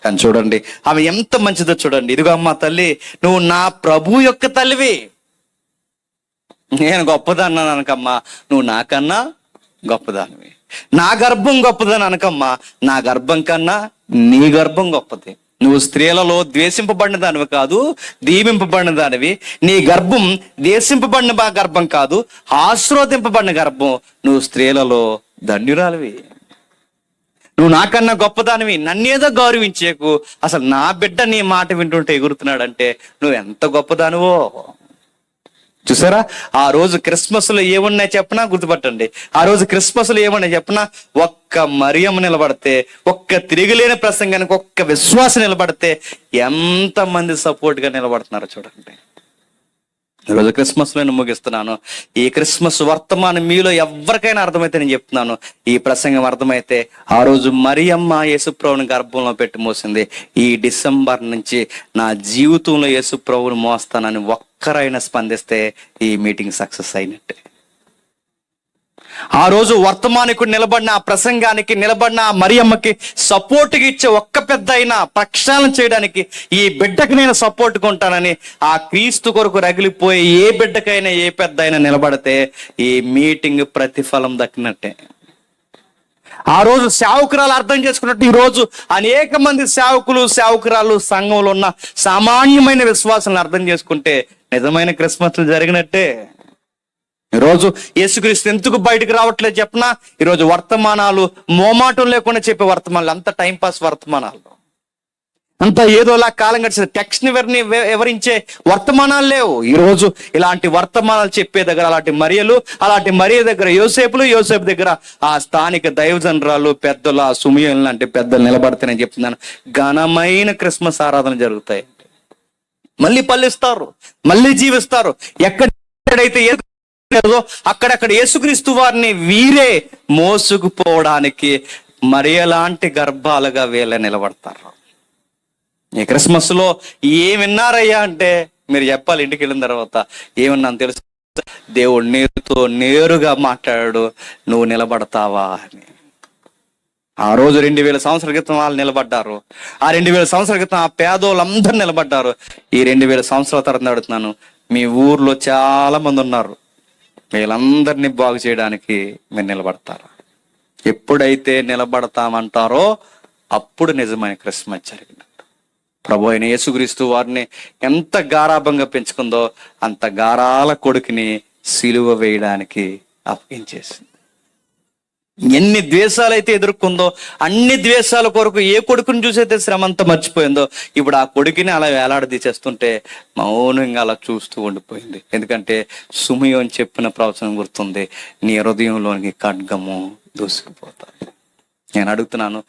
కానీ చూడండి ఆమె ఎంత మంచిదో చూడండి. ఇదిగో అమ్మ తల్లి, నువ్వు నా ప్రభు యొక్క తల్లివి, నేను గొప్పదాన్ని అనకమ్మా, నువ్వు నాకన్నా గొప్పదానివి. నా గర్భం గొప్పదని అనకమ్మా, నా గర్భం కన్నా నీ గర్భం గొప్పది. నువ్వు స్త్రీలలో ద్వేషింపబడిన దానివి కాదు, దీవింపబడిన దానివి. నీ గర్భం ద్వేషింపబడిన గర్భం కాదు, ఆశీర్వదింపబడిన గర్భం. నువ్వు స్త్రీలలో ధన్యురాలివి, నువ్వు నాకన్నా గొప్పదానివి, నన్నేదో గౌరవించేకు. అసలు నా బిడ్డ నీ మాట వింటుంటే ఎగురుతున్నాడంటే నువ్వు ఎంత గొప్పదానివో. చూసారా, ఆ రోజు క్రిస్మస్ లో ఏమున్నాయి చెప్పనా? గుర్తుపట్టండి. ఆ రోజు క్రిస్మస్ లో ఏమున్నాయి చెప్పనా? ఒక్క మరియమ్మ నిలబడితే, ఒక్క తిరిగిలేని ప్రసంగానికి ఒక్క విశ్వాసం నిలబడితే ఎంత మంది సపోర్ట్ గా నిలబడుతున్నారో చూడండి. ఈరోజు క్రిస్మస్ లో నేను ముగిస్తున్నాను. ఈ క్రిస్మస్ వర్తమానం మీలో ఎవరికైనా అర్థమైతే నేను చెప్తున్నాను, ఈ ప్రసంగం అర్థమైతే ఆ రోజు మరియమ్మ యేసుప్రభుని గర్భంలో పెట్టి మోసింది. ఈ డిసెంబర్ నుంచి నా జీవితంలో యేసుప్రభుని మోస్తానని ఒక్కరైనా స్పందిస్తే ఈ మీటింగ్ సక్సెస్ అయినట్టే. ఆ రోజు వర్తమానికుడు నిలబడిన, ఆ ప్రసంగానికి నిలబడిన మరియమ్మకి సపోర్ట్గా ఇచ్చే ఒక్క పెద్ద అయినా ప్రక్షాళన చేయడానికి ఈ బిడ్డకి నేను సపోర్ట్గా ఉంటానని ఆ క్రీస్తు కొరకు రగిలిపోయి ఏ బిడ్డకైనా ఏ పెద్ద అయినా నిలబడితే ఈ మీటింగ్ ప్రతిఫలం దక్కినట్టే. ఆ రోజు సేవకురాలు అర్థం చేసుకున్నట్టు ఈ రోజు అనేక మంది సేవకురాలు సంఘంలో ఉన్న సామాన్యమైన విశ్వాసాలను అర్థం చేసుకుంటే నిజమైన క్రిస్మస్ జరిగినట్టే. ఈరోజు యేసుక్రీస్తు ఎందుకు బయటకు రావట్లేదు చెప్పనా? ఈరోజు వర్తమానాలు మోమాటం లేకుండా చెప్పే వర్తమానాలు, అంత టైంపాస్ వర్తమానాలు, అంతా ఏదోలా కాలం గడిచిన టెక్స్ట్ ని వివరించే వర్తమానాలు లేవు. ఈరోజు ఇలాంటి వర్తమానాలు చెప్పే దగ్గర అలాంటి మరియ దగ్గర యోసేపు దగ్గర ఆ స్థానిక దైవజనరాలు పెద్దలు, ఆ సుమయలు లాంటి పెద్దలు నిలబడితే నేను చెప్తున్నాను, ఘనమైన క్రిస్మస్ ఆరాధన జరుగుతాయి. మళ్ళీ పల్లిస్తారు, మళ్ళీ జీవిస్తారు. ఎక్కడైతే అక్కడక్కడ యేసుక్రీస్తు వారిని వీరే మోసుకుపోవడానికి మరియలాంటి గర్భాలుగా వీళ్ళ నిలబడతారు. ఈ క్రిస్మస్ లో ఏం విన్నారయ్యా అంటే మీరు చెప్పాలి. ఇంటికి వెళ్ళిన తర్వాత ఏమన్నాను తెలుసు? దేవుడు నీతో నేరుగా మాట్లాడాడు, నువ్వు నిలబడతావా అని. ఆ రోజు 2000 సంవత్సరాల క్రితం వాళ్ళు నిలబడ్డారు. ఆ 2000 సంవత్సరాల క్రితం ఆ పేదోళ్ళందరూ నిలబడ్డారు. ఈ 2000 సంవత్సరాల తర్వాత అడుగుతున్నాను, మీ ఊర్లో చాలా మంది ఉన్నారు, వీళ్ళందరినీ బాగు చేయడానికి మీరు నిలబడతారు. ఎప్పుడైతే నిలబడతామంటారో అప్పుడు నిజమైన క్రిస్మస్ జరిగినట్టు. ప్రభు అయిన యేసుక్రీస్తు వారిని ఎంత గారాభంగా పెంచుకుందో అంత గారాల కొడుకుని సిలువ వేయడానికి అప్పగించేసింది. ఎన్ని ద్వేషాలైతే ఎదుర్కొందో అన్ని ద్వేషాల కొరకు ఏ కొడుకుని చూసైతే శ్రమ అంతా మర్చిపోయిందో ఇప్పుడు ఆ కొడుకుని అలా వేలాడదీచేస్తుంటే మౌనంగా అలా చూస్తూ ఉండిపోయింది. ఎందుకంటే సుమయోని చెప్పిన ప్రవచనం గుర్తుంది, నీ హృదయంలోనికి ఖడ్గము దూసుకుపోతాను. నేను అడుగుతున్నాను,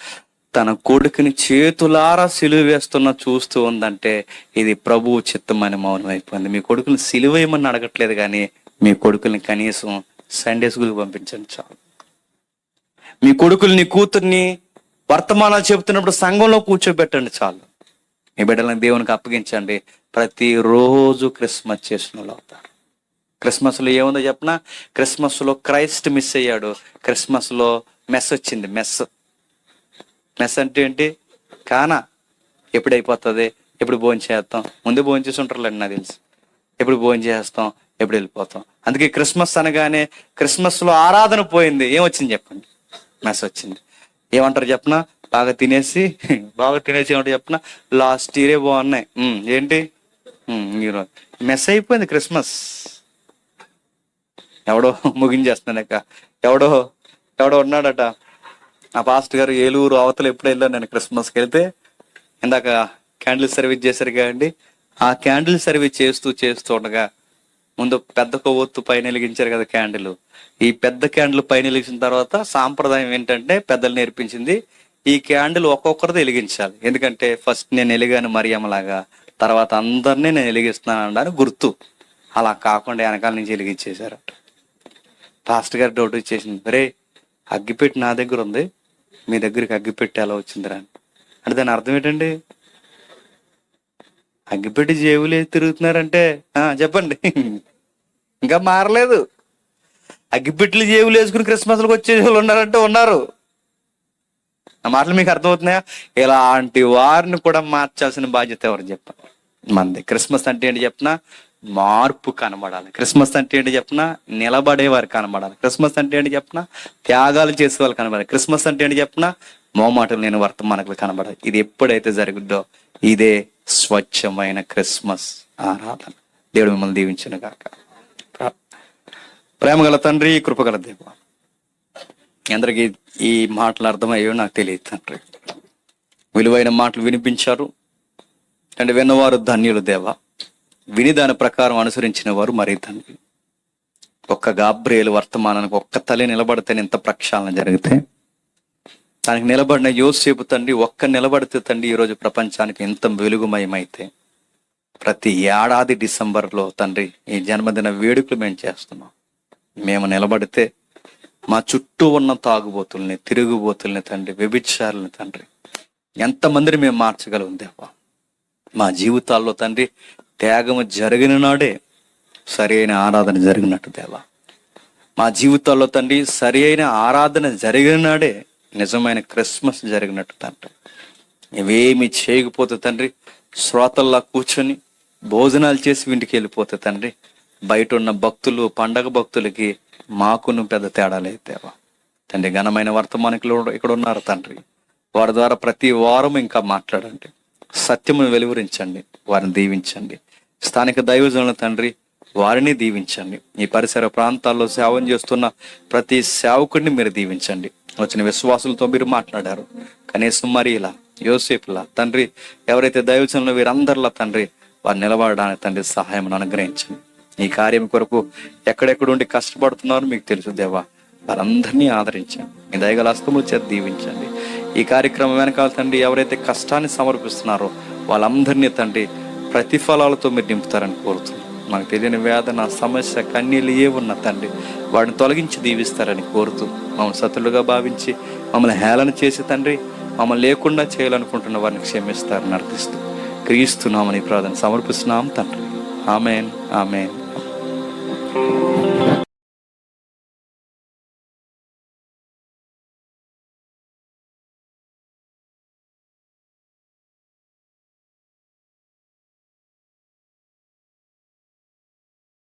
తన కొడుకుని చేతులారా సిలువ వేస్తున్న చూస్తూ ఉందంటే ఇది ప్రభువు చిత్తమని మౌనం అయిపోయింది. మీ కొడుకుని సిలువేయమని అడగట్లేదు, కానీ మీ కొడుకుని కనీసం సండే స్కూల్కి పంపించండి చాలు. మీ కొడుకుల్ని కూతుర్ని వర్తమానాలు చెబుతున్నప్పుడు సంఘంలో కూర్చోబెట్టండి చాలు. మీ బిడ్డలను దేవునికి అప్పగించండి. ప్రతిరోజు క్రిస్మస్ చేసిన వాళ్ళు అవుతారు. క్రిస్మస్లో ఏముందో చెప్పనా? క్రిస్మస్లో క్రైస్ట్ మిస్ అయ్యాడు, క్రిస్మస్లో మెస్ వచ్చింది. మెస్ అంటే ఏంటి? కానా. ఎప్పుడు అయిపోతుంది, ఎప్పుడు భోజనం చేస్తాం, ముందే భోజనం చేసి ఉంటారులేండి నాకు తెలిసి. ఎప్పుడు భోజనం చేస్తాం, ఎప్పుడు వెళ్ళిపోతాం. అందుకే క్రిస్మస్ అనగానే క్రిస్మస్లో ఆరాధన పోయింది. ఏమొచ్చింది చెప్పండి? మెస్ వచ్చింది. ఏమంటారు చెప్పనా? బాగా తినేసి ఏమంటారు చెప్పనా? లాస్ట్ ఇయరే బాగున్నాయి. ఏంటి మీరు మెస్ అయిపోయింది క్రిస్మస్. ఎవడో ముగించేస్తున్నాక ఎవడో ఉన్నాడట, ఆ పాస్టర్ గారు ఏలూరు అవతల ఎప్పుడు వెళ్ళాను నేను క్రిస్మస్కి వెళ్తే, ఇందాక క్యాండిల్ సర్వీస్ చేశారు కదండి, ఆ క్యాండిల్ సర్వీస్ చేస్తూ ఉండగా ముందు పెద్ద కొవ్వొత్తు పైన వెలిగించారు కదా క్యాండిల్. ఈ పెద్ద క్యాండిల్ పైన వెలిగించిన తర్వాత సాంప్రదాయం ఏంటంటే పెద్దలు నేర్పించింది, ఈ క్యాండిల్ ఒక్కొక్కరిది వెలిగించాలి. ఎందుకంటే ఫస్ట్ నేను వెలిగాను మరియమ్మలాగా, తర్వాత అందరినీ నేను వెలిగిస్తున్నాను అనడానికి గుర్తు. అలా కాకుండా వెనకాల నుంచి వెలిగించేశారట. పాస్టర్ గారు డౌట్ ఇచ్చేసింది, రే అగ్గిపెట్టి నా దగ్గర ఉంది, మీ దగ్గరికి అగ్గిపెట్టి ఎలా వచ్చిందిరా అంటే దాని అర్థం ఏంటండి? అగ్గిపెట్టి జేబులు తిరుగుతున్నారంటే చెప్పండి, ఇంకా మారలేదు. అగ్గిపెట్టెలు జేబులు వేసుకుని క్రిస్మస్లకు వచ్చే వాళ్ళు ఉన్నారంటే ఉన్నారు. ఆ మాటలు మీకు అర్థమవుతున్నాయా? ఇలాంటి వారిని కూడా మార్చాల్సిన బాధ్యత ఎవరు చెప్పండి? మంది. క్రిస్మస్ అంటే ఏంటి చెప్పినా మార్పు కనబడాలి. క్రిస్మస్ అంటే ఏంటి చెప్పినా నిలబడేవారు కనబడాలి. క్రిస్మస్ అంటే ఏంటి చెప్పినా త్యాగాలు చేసే వాళ్ళు కనబడాలి. క్రిస్మస్ అంటే ఏంటి చెప్పినా మోమాటలు లేని వర్తమానకులు కనబడాలి. ఇది ఎప్పుడైతే జరుగుద్దో ఇదే స్వచ్ఛమైన క్రిస్మస్ ఆరాధన. దేవుడు మిమ్మల్ని దీవించును గాక. ప్రేమగల తండ్రి, కృపగల దేవ, అందరికీ ఈ మాటలు అర్థమయ్యో నాకు తెలియదు తండ్రి. విలువైన మాటలు వినిపించారు అంటే విన్నవారు ధన్యులు దేవ, విని దాని ప్రకారం అనుసరించిన వారు మరీ తండ్రి. ఒక్క గాబ్రియేలు వర్తమానానికి ఒక్క తల్లి నిలబడితేనే ఇంత ప్రక్షాళన జరిగితే, దానికి నిలబడిన యోసేపు తండ్రి ఒక్క నిలబడితే తండ్రి ఈరోజు ప్రపంచానికి ఎంత వెలుగుమయమైతే, ప్రతి ఏడాది డిసెంబర్లో తండ్రి ఈ జన్మదిన వేడుకలు మేము చేస్తున్నాం. మేము నిలబడితే మా చుట్టూ ఉన్న తాగుబోతుల్ని, తిరుగుబోతుల్ని తండ్రి, వ్యభిచారుల్ని తండ్రి, ఎంతమందిని మేము మార్చగలం దేవా. మా జీవితాల్లో తండ్రి త్యాగము జరిగిన నాడే సరి అయిన ఆరాధన జరిగినట్టు దేవా. మా జీవితాల్లో తండ్రి సరి అయిన ఆరాధన జరిగిన నాడే నిజమైన క్రిస్మస్ జరిగినట్టు తండ్రి. ఇవేమి చేయకపోతే తండ్రి శ్రోతల్లా కూర్చొని భోజనాలు చేసి ఇంటికి వెళ్ళిపోతే తండ్రి, బయట ఉన్న భక్తులు, పండగ భక్తులకి మాకును పెద్ద తేడా లేదు దేవా. తండ్రి ఘనమైన వర్తమానికులు ఇక్కడ ఉన్నారు తండ్రి, వారి ద్వారా ప్రతి వారం ఇంకా మాట్లాడండి, సత్యమును వెలువరించండి, వారిని దీవించండి. స్థానిక దైవజనుల తండ్రి వారిని దీవించండి. ఈ పరిసర ప్రాంతాల్లో సేవం చేస్తున్న ప్రతి సేవకుడిని మీరు దీవించండి. వచ్చిన విశ్వాసులతో మీరు మాట్లాడారు, కనీసం మరి ఇలా యోసేపులా తండ్రి, ఎవరైతే దైవజనులు వీరందరిలా తండ్రి వారు నిలబడడానికి తండ్రి సహాయం అనుగ్రహించండి. ఈ కార్యం కొరకు ఎక్కడెక్కడుండి కష్టపడుతున్నారో మీకు తెలుసు దేవా, వారందరినీ ఆదరించండి. మీ దయగల హస్తముల చేత దీవించండి. ఈ కార్యక్రమం వెనకాల తండ్రి ఎవరైతే కష్టాన్ని సమర్పిస్తున్నారో వాళ్ళందరినీ తండ్రి ప్రతిఫలాలతో మీరు నింపుతారని కోరుతున్నాం. మాకు తెలియని వేదన, సమస్య, కన్నీళ్ళు ఏ ఉన్న తండ్రి వాడిని తొలగించి దీవిస్తారని కోరుతూ, మమ్మల్ని శత్రులుగా భావించి మమ్మల్ని హేళన చేసి తండ్రి మమ్మల్ని లేకుండా చేయాలనుకుంటున్న వారిని క్షమిస్తారని అర్థిస్తూ క్రీస్తున్నామని ప్రార్థన సమర్పిస్తున్నాం తండ్రి. Amen, amen.